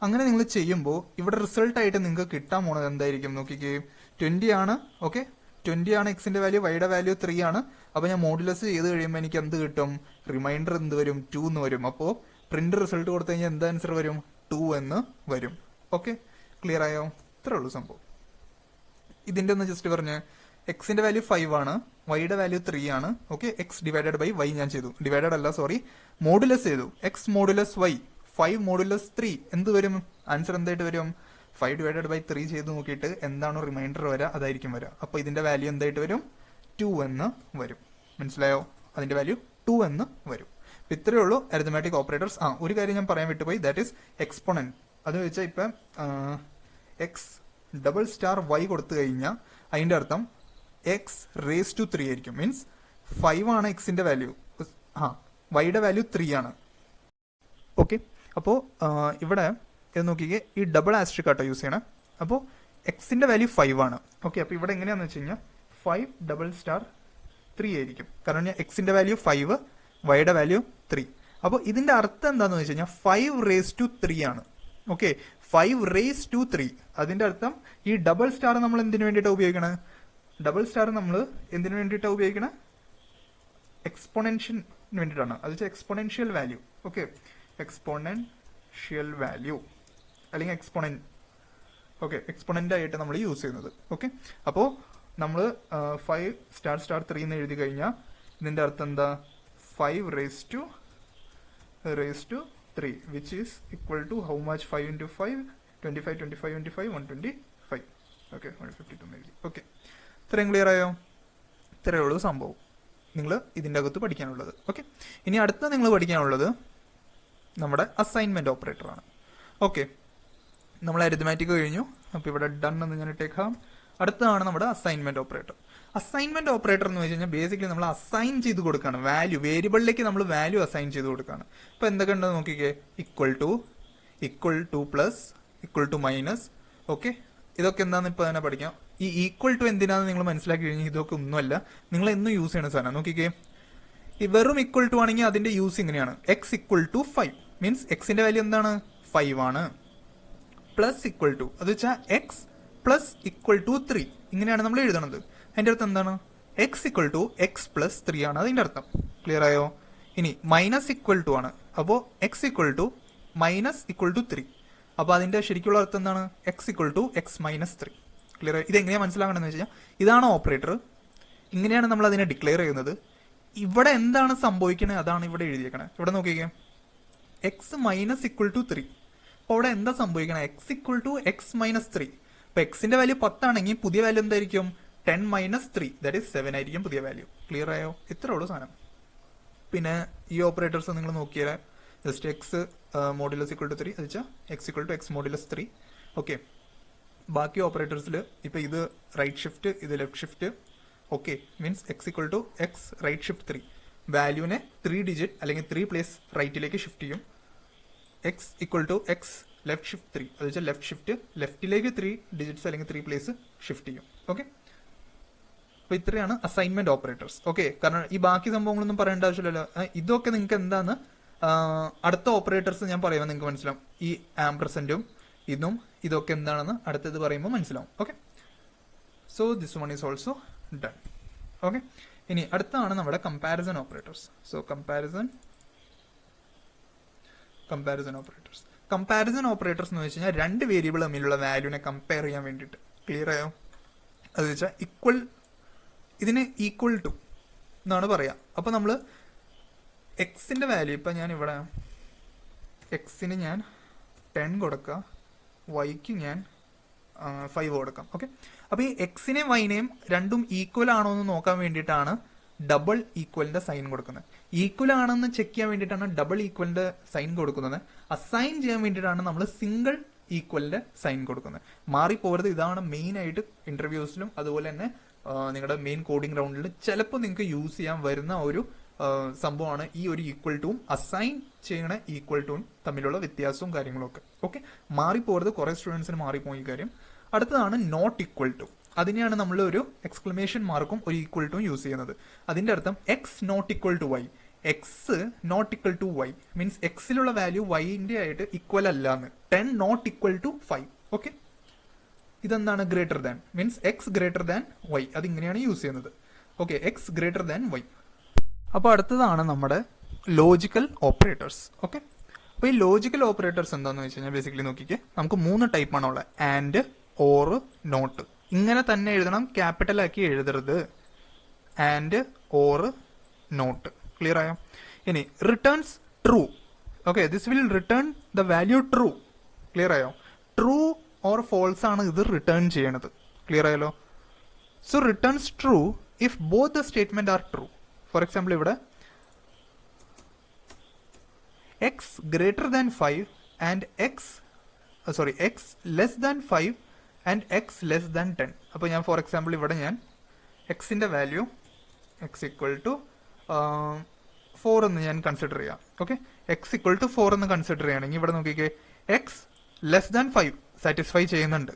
അങ്ങനെ നിങ്ങൾ ചെയ്യുമ്പോൾ ഇവിടെ റിസൾട്ട് ആയിട്ട് നിങ്ങൾക്ക് കിട്ടാൻ പോണത് എന്തായിരിക്കും നോക്കിക്കേ, 20 ആണ്. ഓക്കെ, 20 ആണ് എക്സിന്റെ വാല്യൂ, വൈയുടെ വാല്യൂ 3 ആണ്. അപ്പൊ ഞാൻ മോഡുലസ് ചെയ്ത് കഴിയുമ്പോൾ എനിക്ക് എന്ത് കിട്ടും, റിമൈൻഡർ എന്ത് വരും, 2 എന്ന് വരും. അപ്പോൾ പ്രിന്റ് റിസൾട്ട് കൊടുത്തു കഴിഞ്ഞാൽ എന്ത് ആൻസർ വരും, 2 എന്ന് വരും. ഓക്കെ, ക്ലിയർ ആയോ? ഇത്രേ ഉള്ളൂ സംഭവം. ഇതിന്റെ ഒന്ന് ജസ്റ്റ് പറഞ്ഞ്, എക്സിന്റെ വാല്യൂ 5 ആണ്, വൈയുടെ വാല്യൂ 3 ആണ്. Okay, x divided by y ഞാൻ ചെയ്തു, ഡിവൈഡഡ് അല്ല സോറി, മോഡുലസ് ചെയ്തു. എക്സ് മോഡുലസ് വൈ, 5 മോഡുലസ് 3 എന്ത് വരും, ആൻസർ എന്തായിട്ട് വരും, 5 ഡിവൈഡഡ് ബൈ 3 ചെയ്ത് നോക്കിയിട്ട് എന്താണോ റിമൈൻഡർ വരിക അതായിരിക്കും വരിക. അപ്പൊ ഇതിന്റെ വാല്യൂ എന്തായിട്ട് വരും, 2 എന്ന് വരും. മനസ്സിലായോ? അതിന്റെ വാല്യൂ 2 എന്ന് വരും. ഇത്രയേ ഉള്ളൂ അരിത്തമാറ്റിക് ഓപ്പറേറ്റേഴ്സ്. ഒരു കാര്യം ഞാൻ പറയാൻ വിട്ടുപോയി, ദാറ്റ് ഈസ് എക്സ്പോണന്റ്. അത് വെച്ചാൽ ഇപ്പൊ എക്സ് ഡബിൾ സ്റ്റാർ വൈ കൊടുത്തു കഴിഞ്ഞാൽ അതിന്റെ അർത്ഥം എക്സ് റേസ് ടു 3 ആയിരിക്കും. മീൻസ് 5 ആണ് എക്സിന്റെ വാല്യൂ, വൈയുടെ വാല്യൂ 3 ആണ്. ഓക്കെ, അപ്പോ ഇവിടെ നോക്കിക്കേ, ഈ ഡബിൾ ആസ്ട്രിക് ആട്ടോ യൂസ് ചെയ്യണം. അപ്പോൾ എക്സിന്റെ വാല്യൂ 5 ആണ്. ഓക്കെ, അപ്പൊ ഇവിടെ എങ്ങനെയാന്ന് വെച്ച് കഴിഞ്ഞാൽ 5 ഡബിൾ സ്റ്റാർ 3 ആയിരിക്കും. കാരണം ഞാൻ എക്സിന്റെ വാല്യൂ 5, വൈയുടെ വാല്യൂ 3. അപ്പോൾ ഇതിന്റെ അർത്ഥം എന്താന്ന് വെച്ച് കഴിഞ്ഞാൽ 5 റേസ് ടു 3 ആണ്. Okay, 5 raise to 3. അതിന്റെ അർത്ഥം ഈ ഡബിൾ സ്റ്റാർ നമ്മൾ എന്തിനു വേണ്ടിയിട്ടാണ് ഉപയോഗിക്കണത്, ഡബിൾ സ്റ്റാർ നമ്മൾ എന്തിനു വേണ്ടിയിട്ടാണ് ഉപയോഗിക്കണത്, എക്സ്പോണൻഷ്യന് വേണ്ടിയിട്ടാണ്. അത് വെച്ചാൽ exponential value. Okay, exponential value അല്ലെങ്കിൽ എക്സ്പോണന്റ്. ഓക്കെ, എക്സ്പോണന്റ് ആയിട്ട് നമ്മൾ യൂസ് ചെയ്യുന്നത്. ഓക്കെ, അപ്പോൾ നമ്മൾ 5 സ്റ്റാർ സ്റ്റാർ 3 എന്ന് എഴുതി കഴിഞ്ഞാൽ ഇതിന്റെ അർത്ഥം എന്താ? 5 raised to 3 which is equal to how much? 5 into 5 25 25 25 125. Okay, 152 എഴുതി. ഓക്കെ, ഇത്രയും ക്ലിയർ ആയോ? ഇത്രയേ ഉള്ളൂ സംഭവം നിങ്ങൾ ഇതിൻ്റെ അകത്ത് പഠിക്കാനുള്ളത്. ഓക്കെ, ഇനി അടുത്ത നിങ്ങൾ പഠിക്കാനുള്ളത് നമ്മുടെ അസൈൻമെന്റ് ഓപ്പറേറ്റർ ആണ്. ഓക്കെ, നമ്മൾ അരിത്മാറ്റിക് കഴിഞ്ഞു. അപ്പോൾ ഇവിടെ ഡൺ എന്ന് ഞാൻ ഇട്ടേക്കാം. അടുത്തതാണ് നമ്മുടെ അസൈൻമെന്റ് ഓപ്പറേറ്റർ. അസൈൻമെന്റ് ഓപ്പറേറ്റർ എന്ന് വെച്ച് കഴിഞ്ഞാൽ ബേസിക്കലി നമ്മൾ അസൈൻ ചെയ്ത് കൊടുക്കുകയാണ് വാല്യൂ. വേരിയബിളിലേക്ക് നമ്മൾ വാല്യൂ അസൈൻ ചെയ്ത് കൊടുക്കുകയാണ്. ഇപ്പൊ എന്തൊക്കെ ഉണ്ടെന്ന് നോക്കിക്കേ. Equal to plus, equal to minus. Okay, ഇതൊക്കെ എന്താണെന്ന് ഇപ്പൊ തന്നെ പഠിക്കാം. ഈ ഈക്വൽ ടു എന്തിനാന്ന് നിങ്ങൾ മനസ്സിലാക്കി കഴിഞ്ഞാൽ ഇതൊക്കെ ഒന്നുമല്ല, നിങ്ങൾ എന്നും യൂസ് ചെയ്യുന്ന സാധനം. നോക്കിക്കേ, ഈ വെറും ഈക്വൽ ടു ആണെങ്കിൽ അതിന്റെ യൂസ് ഇങ്ങനെയാണ്. എക്സ് ഈക്വൽ ടു 5 മീൻസ് എക്സിന്റെ വാല്യൂ എന്താണ്? 5 ആണ്. പ്ലസ് ഈക്വൽ ടു അത് വെച്ചാൽ എക്സ് പ്ലസ് ഈക്വൽ ടു 3 ഇങ്ങനെയാണ് നമ്മൾ എഴുതണത്. അതിന്റെ അർത്ഥം എന്താണ്? X equal to x plus 3 ആണ് അതിന്റെ അർത്ഥം. ക്ലിയർ ആയോ? ഇനി മൈനസ് ഈക്വൽ ടു ആണ്. അപ്പോൾ x equal to minus equal to 3. അപ്പൊ അതിന്റെ ശരിക്കുള്ള അർത്ഥം എന്താണ്? X equal to x minus 3. Clear ആയി? ഇത് എങ്ങനെയാ മനസ്സിലാക്കണമെന്ന് വെച്ച് കഴിഞ്ഞാൽ ഇതാണ് ഓപ്പറേറ്റർ. ഇങ്ങനെയാണ് നമ്മൾ അതിനെ ഡിക്ലെയർ ചെയ്യുന്നത്. ഇവിടെ എന്താണ് സംഭവിക്കണത് അതാണ് ഇവിടെ എഴുതിയേക്കണേ. ഇവിടെ നോക്കിക്കേ, എക്സ് മൈനസ് ഈക്വൽ ടു 3. അപ്പൊ അവിടെ എന്താ സംഭവിക്കണം? X equal to x minus 3. അപ്പൊ എക്സിന്റെ വാല്യൂ 10 ആണെങ്കിൽ പുതിയ വാല്യൂ എന്തായിരിക്കും? 10 മൈനസ് 3 ദാറ്റ് ഈസ് 7 ആയിരിക്കും പുതിയ വാല്യൂ. ക്ലിയർ ആയോ? ഇത്രേ ഉള്ളൂ സാധനം. പിന്നെ ഈ ഓപ്പറേറ്റേഴ്സ് നിങ്ങൾ നോക്കിയാൽ just x modulus equal to 3 അത് വെച്ചാൽ x equal to x modulus 3. Okay, ബാക്കി ഓപ്പറേറ്റേഴ്സിൽ ഇപ്പൊ ഇത് റൈറ്റ് ഷിഫ്റ്റ്, ഇത് left shift. Okay, means x equal to x right shift 3 വാല്യൂനെ 3 ഡിജിറ്റ് അല്ലെങ്കിൽ 3 പ്ലേസ് റൈറ്റിലേക്ക് ഷിഫ്റ്റ് ചെയ്യും. X equal to x left shift 3 അത് വെച്ചാൽ ലെഫ്റ്റ് ഷിഫ്റ്റ് ലെഫ്റ്റിലേക്ക് 3 ഡിജിറ്റ്സ് അല്ലെങ്കിൽ 3 പ്ലേസ് ഷിഫ്റ്റ് ചെയ്യും. ഓക്കെ, അപ്പൊ ഇത്രയാണ് അസൈൻമെന്റ് ഓപ്പറേറ്റേഴ്സ്. ഓക്കെ, കാരണം ഈ ബാക്കി സംഭവങ്ങളൊന്നും പറയേണ്ട ആവശ്യമില്ലല്ലോ. ഇതൊക്കെ നിങ്ങൾക്ക് എന്താന്ന് അടുത്ത ഓപ്പറേറ്റേഴ്സ് ഞാൻ പറയുമ്പോൾ നിങ്ങൾക്ക് മനസ്സിലാവും. ഈ ആംപ്രസെന്റും ഇതൊക്കെ എന്താണെന്ന് അടുത്തത് പറയുമ്പോൾ മനസ്സിലാവും. Okay, so this one is also done. Okay, ഇനി അടുത്താണ് നമ്മുടെ comparison operators. So comparison operators. Comparison operators എന്ന് വെച്ച് കഴിഞ്ഞാൽ രണ്ട് വേരിയബിൾ തമ്മിലുള്ള വാല്യൂനെ കമ്പയർ ചെയ്യാൻ വേണ്ടിയിട്ട്. ക്ലിയർ ആയോ? അത് വെച്ചാൽ ഇതിന് ഈക്വൽ ടു എന്നാണ് പറയാ. അപ്പൊ നമ്മള് എക്സിന്റെ വാല്യൂ ഇപ്പൊ ഞാൻ ഇവിടെ എക്സിന് ഞാൻ 10 കൊടുക്കാം, വൈക്ക് ഞാൻ 5 കൊടുക്കാം. ഓക്കെ, അപ്പൊ ഈ എക്സിനെയും വൈനെയും രണ്ടും ഈക്വൽ ആണോ എന്ന് നോക്കാൻ വേണ്ടിയിട്ടാണ് ഡബിൾ ഈക്വലിന്റെ സൈൻ കൊടുക്കുന്നത്. ഈക്വൽ ആണെന്ന് ചെക്ക് ചെയ്യാൻ വേണ്ടിയിട്ടാണ് ഡബിൾ ഈക്വലിന്റെ സൈൻ കൊടുക്കുന്നത്. അസൈൻ ചെയ്യാൻ വേണ്ടിയിട്ടാണ് നമ്മൾ സിംഗിൾ ഈക്വലിന്റെ സൈൻ കൊടുക്കുന്നത്. മാറിപ്പോകരുത്. ഇതാണ് മെയിൻ ആയിട്ട് ഇന്റർവ്യൂസിലും അതുപോലെ തന്നെ നിങ്ങളുടെ മെയിൻ കോഡിംഗ് റൗണ്ടിൽ ചിലപ്പോൾ നിങ്ങൾക്ക് യൂസ് ചെയ്യാൻ വരുന്ന ഒരു സംഭവമാണ് ഈ ഒരു ഈക്വൽ ടൂവും അസൈൻ ചെയ്യണ ഈക്വൽ ടൂവും തമ്മിലുള്ള വ്യത്യാസവും കാര്യങ്ങളും ഒക്കെ. ഓക്കെ, മാറിപ്പോകരുത്. കുറെ സ്റ്റുഡൻസിന് മാറിപ്പോയി ഈ കാര്യം. അടുത്തതാണ് നോട്ട് ഈക്വൽ ടു. അതിനെയാണ് നമ്മൾ ഒരു എക്സ്ക്ലമേഷൻ മാർക്കും ഒരു ഈക്വൽ ടു യൂസ് ചെയ്യുന്നത്. അതിന്റെ അർത്ഥം X not equal to Y. X not equal to Y means എക്സിലുള്ള വാല്യൂ വൈന്റെ ആയിട്ട് ഈക്വൽ അല്ല എന്ന്. 10 നോട്ട് ഈക്വൽ ടു 5. ഓക്കെ, ഇതെന്താണ്? Greater than means X greater than Y. അതിങ്ങനെയാണ് യൂസ് ചെയ്യുന്നത്. Okay, X greater than Y. അപ്പോൾ അടുത്തതാണ് നമ്മുടെ ലോജിക്കൽ ഓപ്പറേറ്റേഴ്സ്. ഓക്കെ, അപ്പോൾ ഈ ലോജിക്കൽ ഓപ്പറേറ്റേഴ്സ് എന്താണെന്ന് വെച്ച് കഴിഞ്ഞാൽ ബേസിക്കലി നോക്കിക്കേ, നമുക്ക് 3 ടൈപ്പാണ് ഉള്ളത്. And, or, not. ഇങ്ങനെ തന്നെ എഴുതണം, ക്യാപിറ്റൽ ആക്കി എഴുതരുത്. And, or, not. ക്ലിയർ ആയോ? ഇനി returns true. Okay, this will return the value true. Clear ആയോ? ട്രൂ ഓർ ഫോൾസ് ആണ് ഇത് റിട്ടേൺ ചെയ്യണത്. ക്ലിയർ ആയല്ലോ? So returns true if both the statement are true. For example ഇവിടെ X greater than 5 and X less than 5 and X less than 10. അപ്പോൾ ഞാൻ four example ഇവിടെ ഞാൻ എക്സിന്റെ വാല്യൂ എക്സ് ഈക്വൽ ടു 4 എന്ന് ഞാൻ കൺസിഡർ ചെയ്യാം. ഓക്കെ, എക്സ് ഈക്വൽ ടു 4 എന്ന് കൺസിഡർ ചെയ്യുകയാണെങ്കിൽ ഇവിടെ നോക്കിക്കേ, എക്സ് ലെസ് ദാൻ 5 സാറ്റിസ്ഫൈ ചെയ്യുന്നുണ്ട്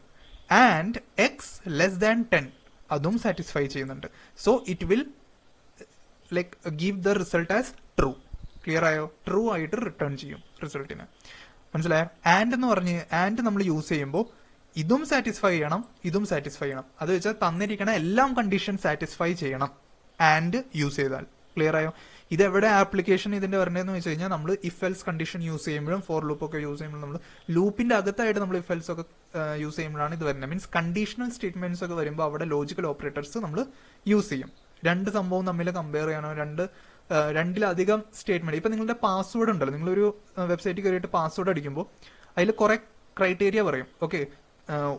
ആൻഡ് എക്സ് ലെസ് ദാൻ 10 അതും സാറ്റിസ്ഫൈ ചെയ്യുന്നുണ്ട്. So it will like give the result as true. Clear ആയോ? ട്രൂ ആയിട്ട് റിട്ടേൺ ചെയ്യും റിസൾട്ടിന്. മനസ്സിലായോ? ആൻഡ് എന്ന് പറഞ്ഞ് ആൻഡ് നമ്മൾ യൂസ് ചെയ്യുമ്പോൾ ഇതും സാറ്റിസ്ഫൈ ചെയ്യണം, ഇതും സാറ്റിസ്ഫൈ ചെയ്യണം. അത് വെച്ചാൽ തന്നിരിക്കണ എല്ലാം കണ്ടീഷൻ സാറ്റിസ്ഫൈ ചെയ്യണം ആൻഡ് യൂസ് ചെയ്താൽ. ക്ലിയർ ആയോ? ഇത് എവിടെ ആപ്ലിക്കേഷൻ ഇതിന്റെ വരണേന്ന് വെച്ച് കഴിഞ്ഞാൽ നമ്മൾ ഇഫ് എൽസ് കണ്ടീഷൻ യൂസ് ചെയ്യുമ്പോഴും ഫോർ ലൂപ്പ് ഒക്കെ യൂസ് ചെയ്യുമ്പോഴും നമ്മൾ ലൂപ്പിന്റെ അകത്തായിട്ട് നമ്മൾ ഇഫ് എൽസ് ഒക്കെ യൂസ് ചെയ്യുമ്പോഴാണ് ഇത് വരുന്നത്. മീൻസ് കണ്ടീഷണൽ സ്റ്റേറ്റ്മെന്റ്സ് ഒക്കെ വരുമ്പോൾ അവിടെ ലോജിക്കൽ ഓപ്പറേറ്റേഴ്സ് നമ്മൾ യൂസ് ചെയ്യും. രണ്ട് സംഭവം തമ്മിൽ കമ്പയർ ചെയ്യാനോ രണ്ടിലധികം സ്റ്റേറ്റ്മെന്റ്. ഇപ്പൊ നിങ്ങളുടെ പാസ്വേഡ് ഉണ്ടല്ലോ, നിങ്ങളൊരു വെബ്സൈറ്റിൽ കയറിയിട്ട് പാസ്വേഡ് അടിക്കുമ്പോൾ അതിൽ കുറെ ക്രൈറ്റീരിയ പറയും. ഓക്കെ,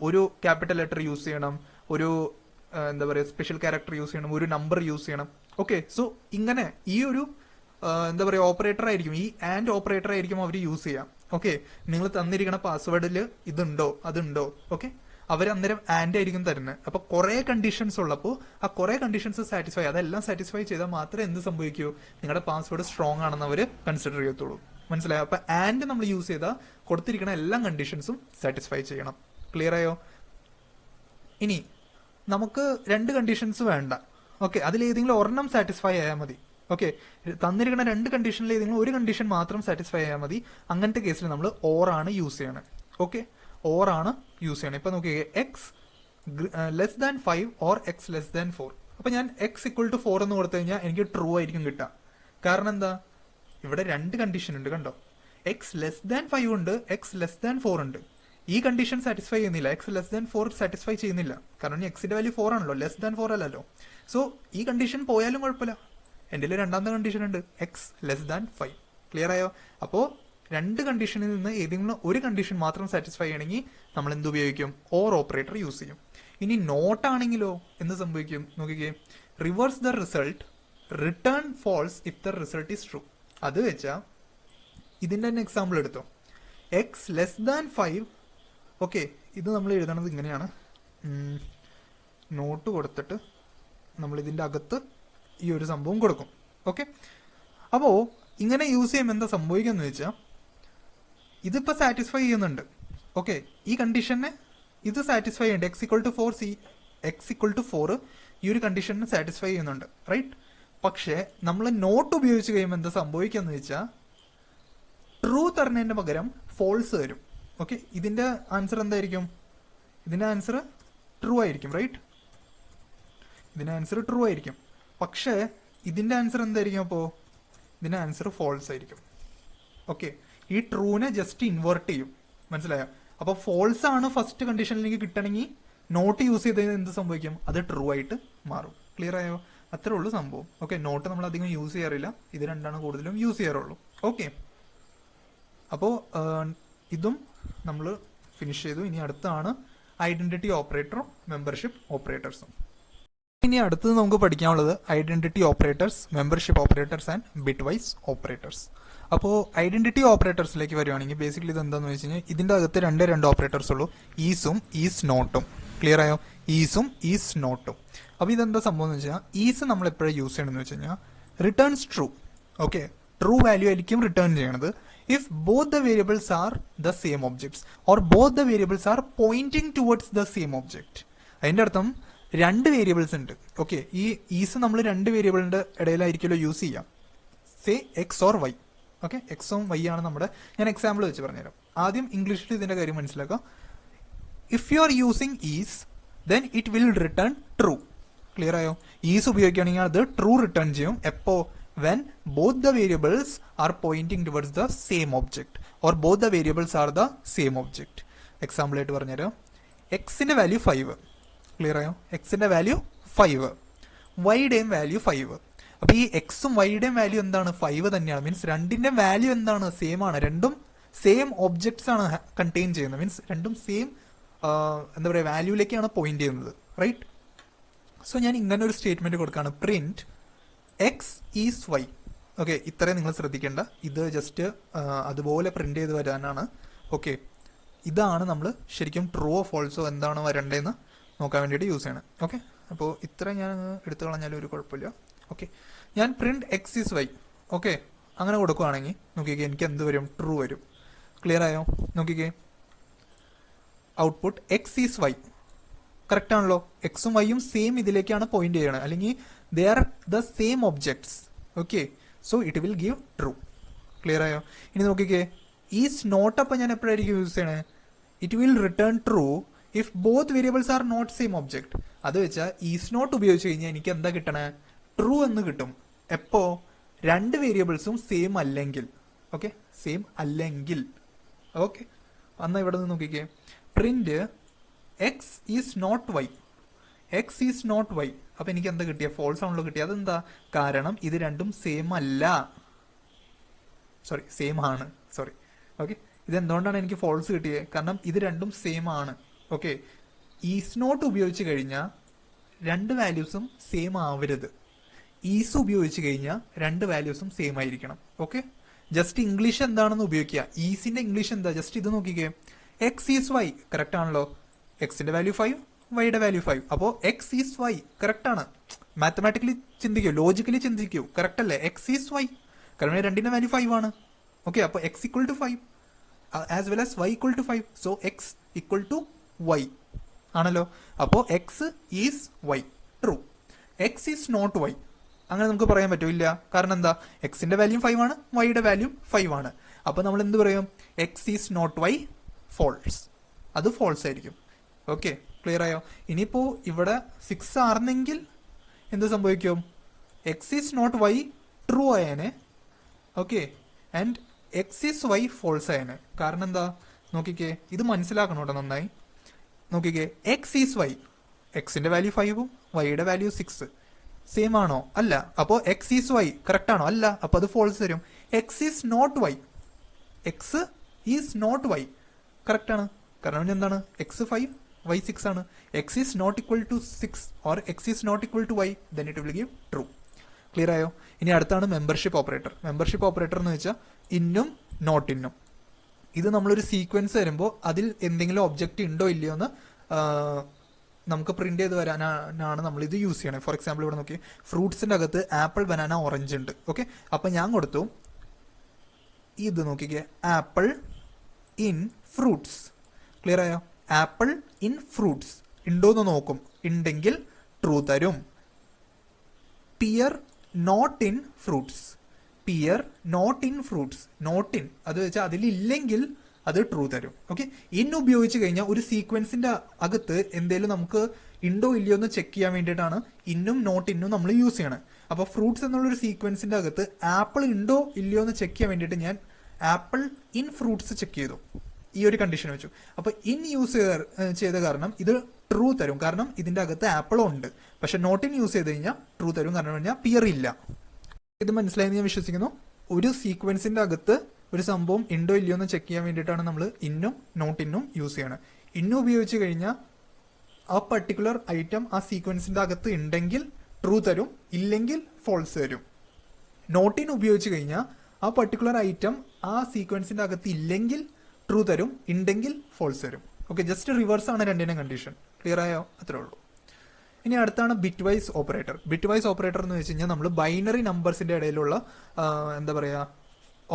ഒരു ക്യാപിറ്റൽ ലെറ്റർ യൂസ് ചെയ്യണം, ഒരു എന്താ പറയുക സ്പെഷ്യൽ ക്യാരക്ടർ യൂസ് ചെയ്യണം, ഒരു നമ്പർ യൂസ് ചെയ്യണം. ഓക്കെ, സോ ഇങ്ങനെ ഈ ഒരു എന്താ പറയുക ഓപ്പറേറ്റർ ആയിരിക്കും, ഈ ആൻഡ് ഓപ്പറേറ്റർ ആയിരിക്കും അവർ യൂസ് ചെയ്യാം. ഓക്കെ, നിങ്ങൾ തന്നിരിക്കുന്ന പാസ്വേഡിൽ ഇതുണ്ടോ അതുണ്ടോ, ഓക്കെ, അവർ അന്നേരം ആൻഡ് ആയിരിക്കും തരുന്നത്. അപ്പൊ കുറെ കണ്ടീഷൻസ് ഉള്ളപ്പോൾ ആ കുറെ കണ്ടീഷൻസ് സാറ്റിസ്ഫൈ, അതെല്ലാം സാറ്റിസ്ഫൈ ചെയ്താൽ മാത്രമേ എന്ത് സംഭവിക്കൂ, നിങ്ങളുടെ പാസ്വേഡ് സ്ട്രോങ് ആണെന്ന് അവർ കൺസിഡർ ചെയ്യത്തുള്ളൂ. മനസ്സിലായോ? അപ്പൊ ആൻഡ് നമ്മൾ യൂസ് ചെയ്താൽ കൊടുത്തിരിക്കുന്ന എല്ലാ കണ്ടീഷൻസും സാറ്റിസ്ഫൈ ചെയ്യണം. ക്ലിയർ ആയോ? ഇനി നമുക്ക് രണ്ട് കണ്ടീഷൻസ് വേണ്ട. ഓക്കെ, അതിലേതെങ്കിലും ഒരെണ്ണം സാറ്റിസ്ഫൈ ആയാൽ മതി. ഓക്കെ, തന്നിരിക്കുന്ന രണ്ട് കണ്ടീഷനിൽ ഏതെങ്കിലും ഒരു കണ്ടീഷൻ മാത്രം സാറ്റിസ്ഫൈ ആയാൽ മതി. അങ്ങനത്തെ കേസിൽ നമ്മൾ ഓർ ആണ് യൂസ് ചെയ്യണം. ഓക്കെ, ഓർ ആണ് യൂസ് ചെയ്യണം. ഇപ്പൊ നോക്കിയേ, X less than 5 or X less than 4. അപ്പൊ ഞാൻ എക്സ് ഇക്വൽ ടു 4 എന്ന് കൊടുത്തു കഴിഞ്ഞാൽ എനിക്ക് ട്രൂ ആയിരിക്കും കിട്ടുക. കാരണം എന്താ, ഇവിടെ രണ്ട് കണ്ടീഷൻ ഉണ്ട്. കണ്ടോ, എക്സ് ലെസ് ദാൻ 5 ഉണ്ട്, എക്സ് ലെസ് ദാൻ 4 ഉണ്ട്. ഈ കണ്ടീഷൻ സാറ്റിസ്ഫൈ ചെയ്യുന്നില്ല, എക്സ് ലെസ് ദാൻ 4 സാറ്റിസ്ഫൈ ചെയ്യുന്നില്ല. കാരണം എക്സിന്റെ വാല്യൂ 4 ആണല്ലോ, ലെസ് ദാൻ 4 അല്ലല്ലോ. സോ ഈ കണ്ടീഷൻ പോയാലും കുഴപ്പമില്ല. എൻ്റെ രണ്ടാമത്തെ കണ്ടീഷൻ ഉണ്ട്, എക്സ് ലെസ് ദാൻ 5. ക്ലിയർ ആയോ? അപ്പോ രണ്ട് കണ്ടീഷനിൽ നിന്ന് ഏതെങ്കിലും ഒരു കണ്ടീഷൻ മാത്രം സാറ്റിസ്ഫൈ ചെയ്യണമെങ്കിൽ നമ്മൾ എന്ത് ഉപയോഗിക്കും, ഓർ ഓപ്പറേറ്റർ യൂസ് ചെയ്യും. ഇനി നോട്ട് ആണെങ്കിലോ എന്ത് സംഭവിക്കും നോക്കിക്കേ, reverse the result, return false if the result is true. അത് വെച്ചാ ഇതിന്റെ തന്നെ എക്സാമ്പിൾ എടുത്തോ, എക്സ് ലെസ് ദാൻ 5. ഓക്കെ, ഇത് നമ്മൾ എഴുതണത് ഇങ്ങനെയാണ്, നോട്ട് കൊടുത്തിട്ട് നമ്മൾ ഇതിന്റെ അകത്ത് ഈ ഒരു സംഭവം കൊടുക്കും. ഓക്കെ, അപ്പോ ഇങ്ങനെ യൂസ് ചെയ്യുമ്പോൾ എന്താ സംഭവിക്കാന്ന് വെച്ചാൽ, ഇതിപ്പോ സാറ്റിസ്ഫൈ ചെയ്യുന്നുണ്ട്. ഓക്കെ, ഈ കണ്ടീഷനെ ഇത് സാറ്റിസ്ഫൈ ചെയ്യുന്നുണ്ട്, x equal to 4 x equal to 4 ഈ ഒരു കണ്ടീഷനെ സാറ്റിസ്ഫൈ ചെയ്യുന്നുണ്ട്, റൈറ്റ്? പക്ഷെ നമ്മൾ നോട്ട് ഉപയോഗിച്ച് കഴിയുമ്പോൾ എന്താ സംഭവിക്കാന്ന് വെച്ചാൽ, ട്രൂ തരുന്നതിന്റെ പകരം ഫോൾസ് തരും. ഓക്കെ, ഇതിന്റെ ആൻസർ എന്തായിരിക്കും, ഇതിന്റെ ആൻസർ ട്രൂ ആയിരിക്കും, റൈറ്റ്? ഇതിന്റെ ആൻസർ ട്രൂ ആയിരിക്കും. പക്ഷേ ഇതിന്റെ ആൻസർ എന്തായിരിക്കും, അപ്പോ ഇതിന്റെ ആൻസർ ഫോൾസ് ആയിരിക്കും. ഓക്കെ, ഈ ട്രൂനെ ജസ്റ്റ് ഇൻവേർട്ട് ചെയ്യും. മനസ്സിലായോ? അപ്പൊ ഫോൾസ് ആണ് ഫസ്റ്റ് കണ്ടീഷനിലേക്ക് കിട്ടണമെങ്കിൽ നോട്ട് യൂസ് ചെയ്ത് എന്ത് സംഭവിക്കും, അത് ട്രൂ ആയിട്ട് മാറും. ക്ലിയർ ആയോ? അത്രേ ഉള്ളൂ സംഭവം. ഓക്കെ, നോട്ട് നമ്മൾ അധികം യൂസ് ചെയ്യാറില്ല, ഇത് രണ്ടാണ് കൂടുതലും യൂസ് ചെയ്യാറുള്ളൂ. ഓക്കെ, അപ്പോ ഇതും നമ്മൾ ഫിനിഷ് ചെയ്തു. ഇനി അടുത്താണ് ഐഡന്റിറ്റി ഓപ്പറേറ്ററും മെമ്പർഷിപ്പ് ഓപ്പറേറ്റേഴ്സും. ഇനി അടുത്തത് നമുക്ക് പഠിക്കാനുള്ളത് identity operators, membership operators and bitwise operators. അപ്പോൾ ഐഡന്റിറ്റി ഓപ്പറേറ്റേഴ്സിലേക്ക് വരുവാണെങ്കിൽ ബേസിക്കലി ഇത് എന്താണെന്ന് വെച്ച് കഴിഞ്ഞാൽ, ഇതിന്റെ അകത്ത് രണ്ട് ഓപ്പറേറ്റേഴ്സ് ഉള്ളൂ, ഈസും ഈസ് നോട്ടും. ക്ലിയർ ആയോ? ഈസും ഈസ് നോട്ടും. അപ്പോൾ ഇതെന്താ സംഭവം എന്ന് വെച്ചാൽ, ഈസ് നമ്മൾ എപ്പോഴും യൂസ് ചെയ്യണമെന്ന് വെച്ച് കഴിഞ്ഞാൽ returns true. Okay, true value ആയിരിക്കും റിട്ടേൺ ചെയ്യണത് if both the variables are the same objects or both the variables are pointing towards the same object. അതിന്റെ അർത്ഥം രണ്ട് വേരിയബിൾസ് ഉണ്ട്. ഓക്കെ, ഈ ഈസ് നമ്മൾ രണ്ട് വേരിയബിളിന്റെ ഇടയിലായിരിക്കുമല്ലോ യൂസ് ചെയ്യാം, say x or y. Okay, എക്സും വൈ ആണ് നമ്മുടെ. ഞാൻ എക്സാമ്പിൾ വെച്ച് പറഞ്ഞുതരാം. ആദ്യം ഇംഗ്ലീഷിൽ ഇതിന്റെ കാര്യം മനസ്സിലാക്കാം. If you are using is then it will return true. Clear ആയോ? ഈസ് ഉപയോഗിക്കുകയാണെങ്കിൽ അത് ട്രൂ റിട്ടേൺ ചെയ്യും. എപ്പോ, when both the variables are pointing towards the same object or both the variables are the same object. Example ആയിട്ട് പറഞ്ഞുതരാം. എക്സിന്റെ value 5. Clear ആയോ? എക്സിന്റെ വാല്യൂ 5, വൈയുടെയും വാല്യൂ 5. അപ്പൊ ഈ എക്സും വൈയുടെയും വാല്യൂ എന്താണ്, 5 തന്നെയാണ്. മീൻസ് രണ്ടിന്റെ വാല്യൂ എന്താണ്, സെയിം ആണ്. രണ്ടും സെയിം ഒബ്ജക്ട്സ് ആണ് കണ്ടെയ്ൻ ചെയ്യുന്നത്. മീൻസ് രണ്ടും സെയിം എന്താ പറയുക വാല്യൂയിലേക്കാണ് പോയിന്റ് ചെയ്യുന്നത്, റൈറ്റ്? സോ ഞാൻ ഇങ്ങനെ ഒരു സ്റ്റേറ്റ്മെന്റ് കൊടുക്കുകയാണ്, print x is y. Okay, ഇത്രയും നിങ്ങൾ ശ്രദ്ധിക്കേണ്ട, ഇത് ജസ്റ്റ് അതുപോലെ പ്രിന്റ് ചെയ്ത് വരാനാണ്. ഓക്കെ, ഇതാണ് നമ്മൾ ശരിക്കും ട്രൂ ഓ ഫോൾസോ എന്താണ് വരേണ്ടതെന്ന് നോക്കാൻ വേണ്ടിയിട്ട് യൂസ് ചെയ്യണം. ഓക്കെ, അപ്പോൾ ഇത്ര ഞാൻ എടുത്തു കളഞ്ഞാലും ഒരു കുഴപ്പമില്ല. ഓക്കെ, ഞാൻ print x is y, okay, അങ്ങനെ കൊടുക്കുകയാണെങ്കിൽ നോക്കിക്കേ എനിക്ക് എന്ത് വരും, ട്രൂ വരും. ക്ലിയർ ആയോ? നോക്കിക്കേ, output x is y correct ആണല്ലോ. എക്സും വൈയും സെയിം ഇതിലേക്കാണ് പോയിന്റ് ചെയ്യണത്, അല്ലെങ്കിൽ they are the same objects. Okay, so it will give true. Clear ആയോ? ഇനി നോക്കിക്കേ, ഈസ് നോട്ട് അപ്പം ഞാൻ എപ്പോഴായിരിക്കും യൂസ് ചെയ്യണേ, it will return true if both variables are not same object. അത് വെച്ചാൽ ഈസ് നോട്ട് ഉപയോഗിച്ച് കഴിഞ്ഞാൽ എനിക്ക് എന്താ കിട്ടണേ, ട്രൂ എന്ന് കിട്ടും. എപ്പോ രണ്ട് വേരിയബിൾസും സെയിം അല്ലെങ്കിൽ. ഓക്കെ, സെയിം അല്ലെങ്കിൽ. ഓക്കെ, അന്ന് ഇവിടെ നിന്ന് നോക്കിക്കേ, print x is not y. X is not y. അപ്പൊ എനിക്ക് എന്താ കിട്ടിയ? ഫോൾസ് ആണല്ലോ കിട്ടിയ. അതെന്താ? കാരണം ഇത് രണ്ടും സെയിം അല്ല. സോറി, സെയിം ആണ്. സോറി. ഓക്കെ, ഇത് എന്തുകൊണ്ടാണ് എനിക്ക് ഫോൾസ് കിട്ടിയത്? കാരണം ഇത് രണ്ടും സെയിം ആണ്. ഓക്കെ, ഈസ് നോട്ട് ഉപയോഗിച്ച് കഴിഞ്ഞാൽ രണ്ട് വാല്യൂസും സെയിം ആവരുത്. ഈസ് ഉപയോഗിച്ച് കഴിഞ്ഞാൽ രണ്ട് വാല്യൂസും സെയിം ആയിരിക്കണം. ഓക്കെ, ജസ്റ്റ് ഇംഗ്ലീഷ് എന്താണെന്ന് ഉപയോഗിക്കുക. ഈസിന്റെ ഇംഗ്ലീഷ് എന്താ? ജസ്റ്റ് ഇത് നോക്കിക്കേ, എക്സ് ഈസ് വൈ. കറക്റ്റ് ആണല്ലോ. എക്സിന്റെ വാല്യൂ 5, വൈയുടെ വാല്യൂ 5. അപ്പോൾ എക്സ് ഈസ് വൈ കറക്റ്റ് ആണ്. മാത്തമാറ്റിക്കലി ചിന്തിക്കൂ, ലോജിക്കലി ചിന്തിക്കൂ, കറക്റ്റ് അല്ലേ? എക്സ് ഈസ് വൈ, കാരണം രണ്ടിന്റെ വാല്യൂ 5 ആണ്. ഓക്കെ, അപ്പോൾ x equal to 5 as well as y equal to 5. So x equal to y ആണല്ലോ. അപ്പോൾ x is y, true. X is not y, അങ്ങനെ നമുക്ക് പറയാൻ പറ്റില്ല. കാരണം എന്താ? എക്സിന്റെ വാല്യൂ 5 ആണ്, വൈയുടെ വാല്യൂ 5 ആണ്. അപ്പൊ നമ്മൾ എന്ത് പറയും? X is not Y, false. അത് ഫോൾസ് ആയിരിക്കും. ഓക്കെ, ക്ലിയർ ആയോ? ഇനിയിപ്പോ ഇവിടെ 6 ആർന്നെങ്കിൽ എന്ത് സംഭവിക്കും? X is not Y true ആയേനെ. Okay, and X is Y false ആയേനെ. കാരണം എന്താ? നോക്കിക്കേ, ഇത് മനസ്സിലാക്കണം കേട്ടോ നന്നായി. നോക്കിക്കേ, എക്സ് ഈസ് വൈ, എക്സിന്റെ വാല്യൂ 5ഉം വൈയുടെ വാല്യൂ 6 സെയിം ആണോ? അല്ല. അപ്പോ എക്സ് ഈസ് വൈ കറക്റ്റ് ആണോ? അല്ല. അപ്പൊ അത് ഫോൾസ് തരും. X is not y, x is not y correct ആണ്. കാരണം എന്താണ്? എക്സ് 5, വൈ 6 ആണ്. X is not equal to 6 or x is not equal to y, then it will give true. Clear ആയോ? ഇനി അടുത്താണ് മെമ്പർഷിപ്പ് ഓപ്പറേറ്റർ. മെമ്പർഷിപ്പ് ഓപ്പറേറ്റർ എന്ന് വെച്ചാൽ ഇന്നും നോട്ട് ഇന്നും. ഇത് നമ്മളൊരു സീക്വൻസ് വരുമ്പോൾ അതിൽ എന്തെങ്കിലും ഒബ്ജക്റ്റ് ഉണ്ടോ ഇല്ലയോ എന്ന് നമുക്ക് പ്രിന്റ് ചെയ്ത് വരാനാണ് നമ്മൾ ഇത് യൂസ് ചെയ്യണേ. ഫോർ എക്സാമ്പിൾ ഇവിടെ നോക്കി, ഫ്രൂട്ട്സിന്റെ അകത്ത് ആപ്പിൾ, ബനാന, ഓറഞ്ച് ഉണ്ട്. ഓക്കെ, അപ്പൊ ഞാൻ കൊടുത്തു ഇത് നോക്കിക്കേ, ആപ്പിൾ ഇൻ ഫ്രൂട്ട്സ്. ക്ലിയർ ആയോ? ആപ്പിൾ ഇൻ ഫ്രൂട്ട്സ് ഉണ്ടോന്ന് നോക്കും. ഉണ്ടെങ്കിൽ ട്രൂ തരും. Pear not in fruits, pear not in fruits, not in അത് വെച്ചാൽ അതിലില്ലെങ്കിൽ അത് ട്രൂ തരും. ഓക്കെ, ഇൻ ഉപയോഗിച്ച് കഴിഞ്ഞാൽ ഒരു സീക്വൻസിന്റെ അകത്ത് എന്തെങ്കിലും നമുക്ക് ഉണ്ടോ ഇല്ലയോ എന്ന് ചെക്ക് ചെയ്യാൻ വേണ്ടിയിട്ടാണ് ഇന്നും നോട്ട് ഇന്നും നമ്മൾ യൂസ് ചെയ്യണം. അപ്പൊ ഫ്രൂട്ട്സ് എന്നുള്ളൊരു സീക്വൻസിന്റെ അകത്ത് ആപ്പിൾ ഉണ്ടോ ഇല്ലയോ എന്ന് ചെക്ക് ചെയ്യാൻ വേണ്ടിയിട്ട് ഞാൻ ആപ്പിൾ ഇൻ ഫ്രൂട്ട്സ് ചെക്ക് ചെയ്തു. ഈ ഒരു കണ്ടീഷൻ വെച്ചു. അപ്പൊ ഇൻ യൂസ് ചെയ്ത കാരണം ഇത് ട്രൂ തരും, കാരണം ഇതിന്റെ അകത്ത് ആപ്പിളും ഉണ്ട്. പക്ഷെ നോട്ട് ഇൻ യൂസ് ചെയ്ത് കഴിഞ്ഞാൽ ട്രൂ തരും, കാരണം കഴിഞ്ഞാൽ പിയർ ഇല്ല. ഇത് മനസ്സിലായെന്ന് ഞാൻ വിശ്വസിക്കുന്നു. ഒരു സീക്വൻസിന്റെ അകത്ത് ഒരു സംഭവം ഉണ്ടോ ഇല്ലയോ എന്ന് ചെക്ക് ചെയ്യാൻ വേണ്ടിയിട്ടാണ് നമ്മൾ ഇന്നും നോട്ട് ഇന്നും യൂസ് ചെയ്യണം. ഇന്നും ഉപയോഗിച്ച് കഴിഞ്ഞാൽ ആ പർട്ടിക്കുലർ ഐറ്റം ആ സീക്വൻസിന്റെ അകത്ത് ഉണ്ടെങ്കിൽ ട്രൂ തരും, ഇല്ലെങ്കിൽ ഫോൾസ് തരും. നോട്ട് ഇൻ ഉപയോഗിച്ച് കഴിഞ്ഞാൽ ആ പർട്ടിക്കുലർ ഐറ്റം ആ സീക്വൻസിന്റെ അകത്ത് ഇല്ലെങ്കിൽ ട്രൂ തരും, ഉണ്ടെങ്കിൽ ഫോൾസ് തരും. ഓക്കെ, ജസ്റ്റ് റിവേഴ്സ് ആണ് രണ്ടിനും കണ്ടീഷൻ. ക്ലിയർ ആയോ? അത്രേ ഉള്ളൂ. ഇനി അടുത്താണ് bitwise operator. Bitwise operator എന്ന് വെച്ച് കഴിഞ്ഞാൽ നമ്മൾ ബൈനറി നമ്പേഴ്സിന്റെ ഇടയിലുള്ള എന്താ പറയാ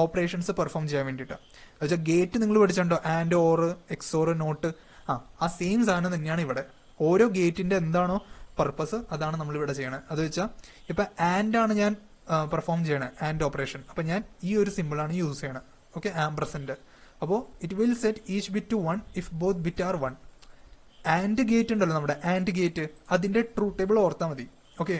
ഓപ്പറേഷൻസ് പെർഫോം ചെയ്യാൻ വേണ്ടിയിട്ടാണ്. വെച്ചാൽ ഗേറ്റ് നിങ്ങൾ പഠിച്ചിട്ടുണ്ടോ? And, or, XOR, not. ആ സെയിം സാധനം തന്നെയാണ് ഇവിടെ. ഓരോ ഗേറ്റിന്റെ എന്താണോ പർപ്പസ് അതാണ് നമ്മൾ ഇവിടെ ചെയ്യണത്. അത് വെച്ചാൽ ഇപ്പൊ ആൻഡ് ആണ് ഞാൻ പെർഫോം ചെയ്യണേ, ആൻഡ് ഓപ്പറേഷൻ. അപ്പൊ ഞാൻ ഈ ഒരു സിമ്പിൾ ആണ് യൂസ് ചെയ്യണത്. Okay, ampersand. അപ്പോൾ it will set each bit to 1 if both bit are 1. And gate ഉണ്ടല്ലോ നമ്മുടെ ആൻഡ് ഗേറ്റ്, അതിന്റെ ട്രൂ ടേബിൾ ഓർത്താൽ മതി. ഓക്കെ,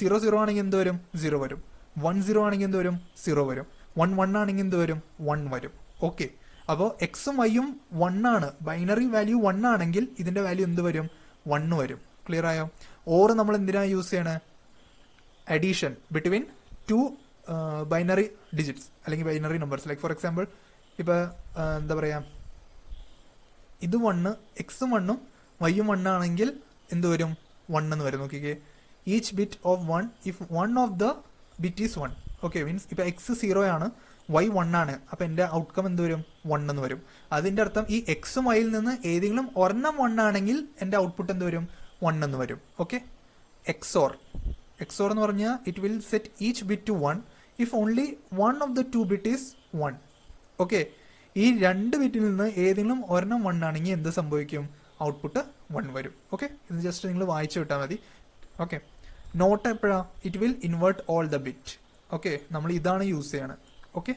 0 0 ആണെങ്കിൽ എന്ത് വരും? 0 വരും. 1 0 ആണെങ്കിൽ എന്ത് വരും? 0 വരും. 1 1 ആണെങ്കിൽ എന്ത് വരും? 1 വരും. ഓക്കെ, അപ്പോൾ എക്സും വൈയും 1 ആണ്. ബൈനറി വാല്യൂ 1 ആണെങ്കിൽ ഇതിന്റെ വാല്യൂ എന്ത് വരും? 1 വരും. ക്ലിയർ ആയോ? ഓർ നമ്മൾ എന്തിനാണ് യൂസ് ചെയ്യണേ? അഡീഷൻ ബിറ്റ്വീൻ 2 ബൈനറി ഡിജിറ്റ്സ് അല്ലെങ്കിൽ binary numbers. Like for example ഇപ്പൊ എന്താ പറയാ, ഇത് 1, എക്സും 1ഉം വൈയും 1 ആണെങ്കിൽ എന്ത് വരും? 1 എന്ന് വരും. നോക്കിക്കേ, each bit of 1 if 1 of the bit is 1. Okay, means ഇപ്പൊ എക്സ് 0 ആണ്, വൈ 1 ആണ്. അപ്പൊ എന്റെ ഔട്ട്കം എന്ത് വരും? 1 എന്ന് വരും. അതിന്റെ അർത്ഥം ഈ എക്സും വൈയിൽ നിന്ന് ഏതെങ്കിലും ഒരെണ്ണം 1 ആണെങ്കിൽ എന്റെ ഔട്ട്പുട്ട് എന്ത് വരും? 1 എന്ന് വരും. Okay, XOR. എക്സോർ എന്ന് പറഞ്ഞാൽ it will set each bit to 1 if only 1 of the 2 bit is 1. Okay, ഈ 2 ബിറ്റിൽ നിന്ന് ഏതെങ്കിലും ഒരെണ്ണം 1 ആണെങ്കിൽ എന്ത് സംഭവിക്കും? ഔട്ട്പുട്ട് 1 വരും. ഓക്കെ, ഇത് ജസ്റ്റ് നിങ്ങൾ വായിച്ചു വിട്ടാൽ മതി. ഓക്കെ, നോട്ട് എപ്പോഴാ? It will invert all the bit. Okay, നമ്മൾ ഇതാണ് യൂസ് ചെയ്യണത്. ഓക്കെ,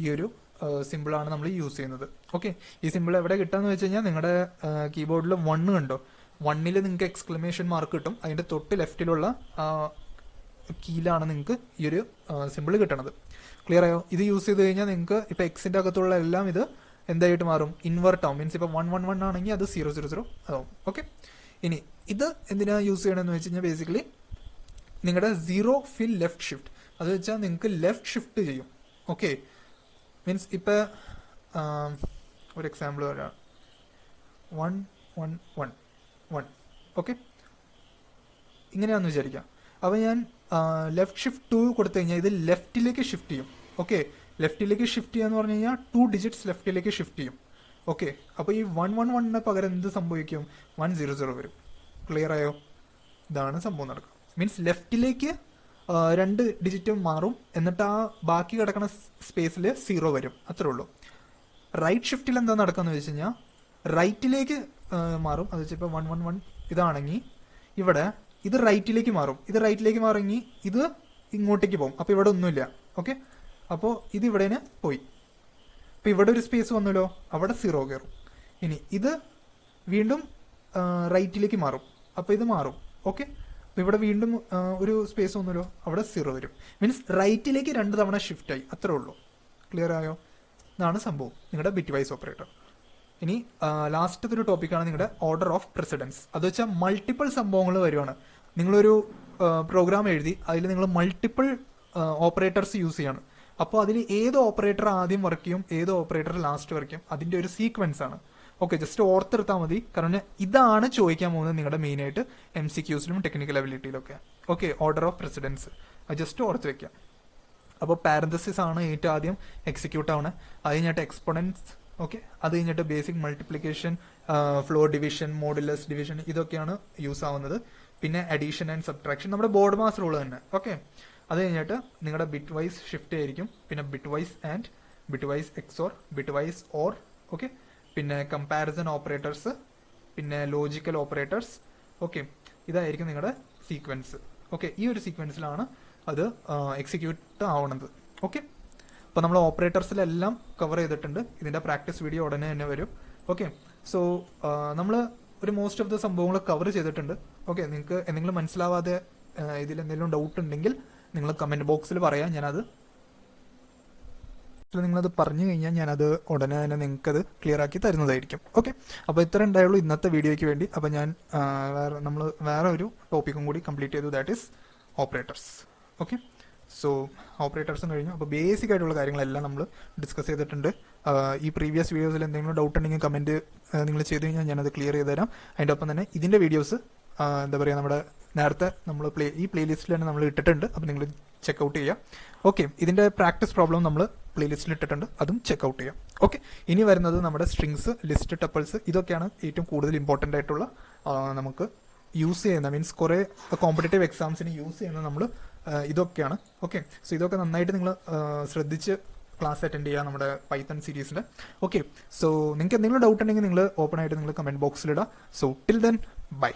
ഈ ഒരു സിമ്പിളാണ് നമ്മൾ യൂസ് ചെയ്യുന്നത്. ഓക്കെ, ഈ സിമ്പിൾ എവിടെ കിട്ടാന്ന് വെച്ച് കഴിഞ്ഞാൽ നിങ്ങളുടെ കീബോർഡിൽ 1 കണ്ടോ? 1ൽ നിങ്ങൾക്ക് എക്സ്ക്ലമേഷൻ മാർക്ക് കിട്ടും. അതിന്റെ തൊട്ട് ലെഫ്റ്റിലുള്ള കീയിലാണ് നിങ്ങൾക്ക് ഈ ഒരു സിമ്പിൾ കിട്ടണത്. ക്ലിയർ ആയോ? ഇത് യൂസ് ചെയ്ത് കഴിഞ്ഞാൽ നിങ്ങൾക്ക് ഇപ്പോൾ എക്സിൻ്റെ അകത്തുള്ള എല്ലാം ഇത് എന്തായിട്ട് മാറും? ഇൻവേർട്ട് ആവും. മീൻസ് ഇപ്പോൾ 111 ആണെങ്കിൽ അത് 000 ആവും. ഓക്കെ, ഇനി ഇത് എന്തിനാ യൂസ് ചെയ്യണമെന്ന് വെച്ച് കഴിഞ്ഞാൽ ബേസിക്കലി നിങ്ങളുടെ സീറോ ഫിൽ ലെഫ്റ്റ് ഷിഫ്റ്റ്, അത് വെച്ചാൽ നിങ്ങൾക്ക് ലെഫ്റ്റ് ഷിഫ്റ്റ് ചെയ്യും. ഓക്കെ, മീൻസ് ഇപ്പോൾ ഒരു എക്സാമ്പിൾ പറയാം, 111 ഓക്കെ, ഇങ്ങനെയാണെന്ന് വിചാരിക്കാം. അപ്പോൾ ഞാൻ ലെഫ്റ്റ് ഷിഫ്റ്റ് 2 കൊടുത്തു കഴിഞ്ഞാൽ ഇത് ലെഫ്റ്റിലേക്ക് ഷിഫ്റ്റ് ചെയ്യും. ഓക്കെ, ലെഫ്റ്റിലേക്ക് ഷിഫ്റ്റ് ചെയ്യാന്ന് പറഞ്ഞു കഴിഞ്ഞാൽ 2 ഡിജിറ്റ്സ് ലെഫ്റ്റിലേക്ക് ഷിഫ്റ്റ് ചെയ്യും. ഓക്കെ, അപ്പോൾ ഈ 111 പകരം എന്ത് സംഭവിക്കും? 100 വരും. ക്ലിയർ ആയോ? ഇതാണ് സംഭവം നടക്കുക. മീൻസ് ലെഫ്റ്റിലേക്ക് 2 ഡിജിറ്റ് മാറും, എന്നിട്ട് ആ ബാക്കി കിടക്കുന്ന സ്പേസിൽ 0 വരും. അത്രേ ഉള്ളൂ. റൈറ്റ് ഷിഫ്റ്റിൽ എന്താ നടക്കുകയെന്ന് വെച്ച് കഴിഞ്ഞാൽ റൈറ്റിലേക്ക് മാറും. അത് വെച്ചാൽ ഇപ്പോൾ 111 ഇതാണെങ്കിൽ ഇവിടെ ഇത് റൈറ്റിലേക്ക് മാറും. ഇത് റൈറ്റിലേക്ക് മാറുമെങ്കിൽ ഇത് ഇങ്ങോട്ടേക്ക് പോകും. അപ്പോൾ ഇവിടെ ഒന്നുമില്ല. ഓക്കെ, അപ്പോൾ ഇത് ഇവിടെ പോയി. അപ്പോൾ ഇവിടെ ഒരു സ്പേസ് വന്നല്ലോ, അവിടെ 0 കയറും. ഇനി ഇത് വീണ്ടും റൈറ്റിലേക്ക് മാറും, അപ്പോൾ ഇത് മാറും. ഓക്കെ, അപ്പോൾ ഇവിടെ വീണ്ടും ഒരു സ്പേസ് വന്നല്ലോ, അവിടെ 0 വരും. മീൻസ് റൈറ്റിലേക്ക് 2 തവണ ഷിഫ്റ്റ് ആയി. അത്രേ ഉള്ളൂ. ക്ലിയർ ആയോ? ഇതാണ് സംഭവം നിങ്ങളുടെ ബിറ്റ് വൈസ് ഓപ്പറേറ്റർ. ഇനി ലാസ്റ്റത്തെ ഒരു ടോപ്പിക്കാണ് നിങ്ങളുടെ ഓർഡർ ഓഫ് പ്രസിഡൻസ്. അത് വെച്ചാൽ മൾട്ടിപ്പിൾ സംഭവങ്ങൾ വരുവാണ്. നിങ്ങളൊരു പ്രോഗ്രാം എഴുതി അതിൽ നിങ്ങൾ മൾട്ടിപ്പിൾ ഓപ്പറേറ്റേഴ്സ് യൂസ് ചെയ്യാണ്. അപ്പോൾ അതിൽ ഏത് ഓപ്പറേറ്റർ ആദ്യം വർക്ക് ചെയ്യും, ഏത് ഓപ്പറേറ്റർ ലാസ്റ്റ് വർക്ക് ചെയ്യും, അതിൻ്റെ ഒരു സീക്വൻസ് ആണ്. ഓക്കെ, ജസ്റ്റ് ഓർത്തെടുത്താൽ മതി. കാരണം ഇതാണ് ചോദിക്കാൻ പോകുന്നത് നിങ്ങളുടെ മെയിനായിട്ട് MCQസിലും ടെക്നിക്കൽ എബിലിറ്റിയിലൊക്കെ. ഓക്കെ, ഓർഡർ ഓഫ് പ്രസിഡൻസ് അത് ജസ്റ്റ് ഓർത്ത് വെക്കാം. അപ്പോൾ പാരന്തസിസ് ആണ് ഏറ്റവും ആദ്യം എക്സിക്യൂട്ട് ആവണേ. അത് കഴിഞ്ഞിട്ട് എക്സ്പോണൻസ്. ഓക്കെ, അത് കഴിഞ്ഞിട്ട് basic multiplication, floor division, modulus division, ഇതൊക്കെയാണ് യൂസ് ആവുന്നത്. പിന്നെ അഡീഷൻ ആൻഡ് സബ്ട്രാക്ഷൻ നമ്മുടെ ബോർഡ് മാസ് റൂൾ തന്നെ. ഓക്കെ, അത് കഴിഞ്ഞിട്ട് നിങ്ങളുടെ ബിറ്റ് വൈസ് ഷിഫ്റ്റ് ആയിരിക്കും. പിന്നെ bitwise and, bitwise XOR, bitwise or. Okay, പിന്നെ കമ്പാരിസൺ ഓപ്പറേറ്റേഴ്സ്, പിന്നെ ലോജിക്കൽ ഓപ്പറേറ്റേഴ്സ്. ഓക്കെ, ഇതായിരിക്കും നിങ്ങളുടെ സീക്വൻസ്. ഓക്കെ, ഈ ഒരു സീക്വൻസിലാണ് അത് എക്സിക്യൂട്ട് ആവണത്. ഓക്കെ, അപ്പോൾ നമ്മൾ ഓപ്പറേറ്റേഴ്സിലെല്ലാം കവർ ചെയ്തിട്ടുണ്ട്. ഇതിൻ്റെ പ്രാക്ടീസ് വീഡിയോ ഉടനെ തന്നെ വരും. ഓക്കെ, സോ നമ്മൾ ഒരു മോസ്റ്റ് ഓഫ് ദ സംഭവങ്ങൾ കവർ ചെയ്തിട്ടുണ്ട്. ഓക്കെ, നിങ്ങൾക്ക് എന്തെങ്കിലും മനസ്സിലാവാതെ ഇതിൽ എന്തെങ്കിലും ഡൗട്ട് ഉണ്ടെങ്കിൽ നിങ്ങൾ കമൻറ്റ് ബോക്സിൽ പറയാം. നിങ്ങളത് പറഞ്ഞു കഴിഞ്ഞാൽ ഞാനത് ഉടനെ തന്നെ നിങ്ങൾക്കത് ക്ലിയർ ആക്കി തരുന്നതായിരിക്കും. ഓക്കെ, അപ്പോൾ ഇത്ര ഉണ്ടായുള്ളൂ ഇന്നത്തെ വീഡിയോയ്ക്ക് വേണ്ടി. അപ്പോൾ ഞാൻ നമ്മൾ വേറെ ഒരു ടോപ്പിക്കും കൂടി കംപ്ലീറ്റ് ചെയ്തു, that is operators. Okay, so ഓപ്പറേറ്റേഴ്സും കഴിഞ്ഞു. അപ്പോൾ ബേസിക് ആയിട്ടുള്ള കാര്യങ്ങളെല്ലാം നമ്മൾ ഡിസ്കസ് ചെയ്തിട്ടുണ്ട്. ഈ പ്രീവിയസ് വീഡിയോസിൽ എന്തെങ്കിലും ഡൗട്ട് ഉണ്ടെങ്കിൽ കമൻറ്റ് നിങ്ങൾ ചെയ്ത് കഴിഞ്ഞാൽ ഞാനത് ക്ലിയർ ചെയ്ത് തരാം. അതിൻ്റെ ഒപ്പം തന്നെ ഇതിൻ്റെ വീഡിയോസ് എന്താ പറയുക, നമ്മുടെ നേരത്തെ നമ്മൾ ഈ പ്ലേലിസ്റ്റിൽ തന്നെ നമ്മൾ ഇട്ടിട്ടുണ്ട്. അപ്പോൾ നിങ്ങൾ ചെക്കൗട്ട് ചെയ്യുക. ഓക്കെ, ഇതിൻ്റെ പ്രാക്ടീസ് പ്രോബ്ലം നമ്മൾ പ്ലേലിസ്റ്റിൽ ഇട്ടിട്ടുണ്ട്, അതും ചെക്കൗട്ട് ചെയ്യാം. ഓക്കെ, ഇനി വരുന്നത് നമ്മുടെ സ്ട്രിങ്സ്, ലിസ്റ്റ്, ടപ്പിൾസ്, ഇതൊക്കെയാണ് ഏറ്റവും കൂടുതൽ ഇമ്പോർട്ടൻ്റ് ആയിട്ടുള്ള നമുക്ക് യൂസ് ചെയ്യുന്ന, മീൻസ് കുറേ കോമ്പറ്റേറ്റീവ് എക്സാംസിന് യൂസ് ചെയ്യുന്ന നമ്മൾ ഇതൊക്കെയാണ്. ഓക്കെ, സോ ഇതൊക്കെ നന്നായിട്ട് നിങ്ങൾ ശ്രദ്ധിച്ച് ക്ലാസ് അറ്റൻഡ് ചെയ്യുക നമ്മുടെ പൈത്തൺ സീരീസിൻ്റെ. ഓക്കെ, സോ നിങ്ങൾക്ക് എന്തെങ്കിലും ഡൗട്ട് ഉണ്ടെങ്കിൽ നിങ്ങൾ ഓപ്പൺ ആയിട്ട് നിങ്ങൾ കമൻറ്റ് ബോക്സിലിടുക. So till then by.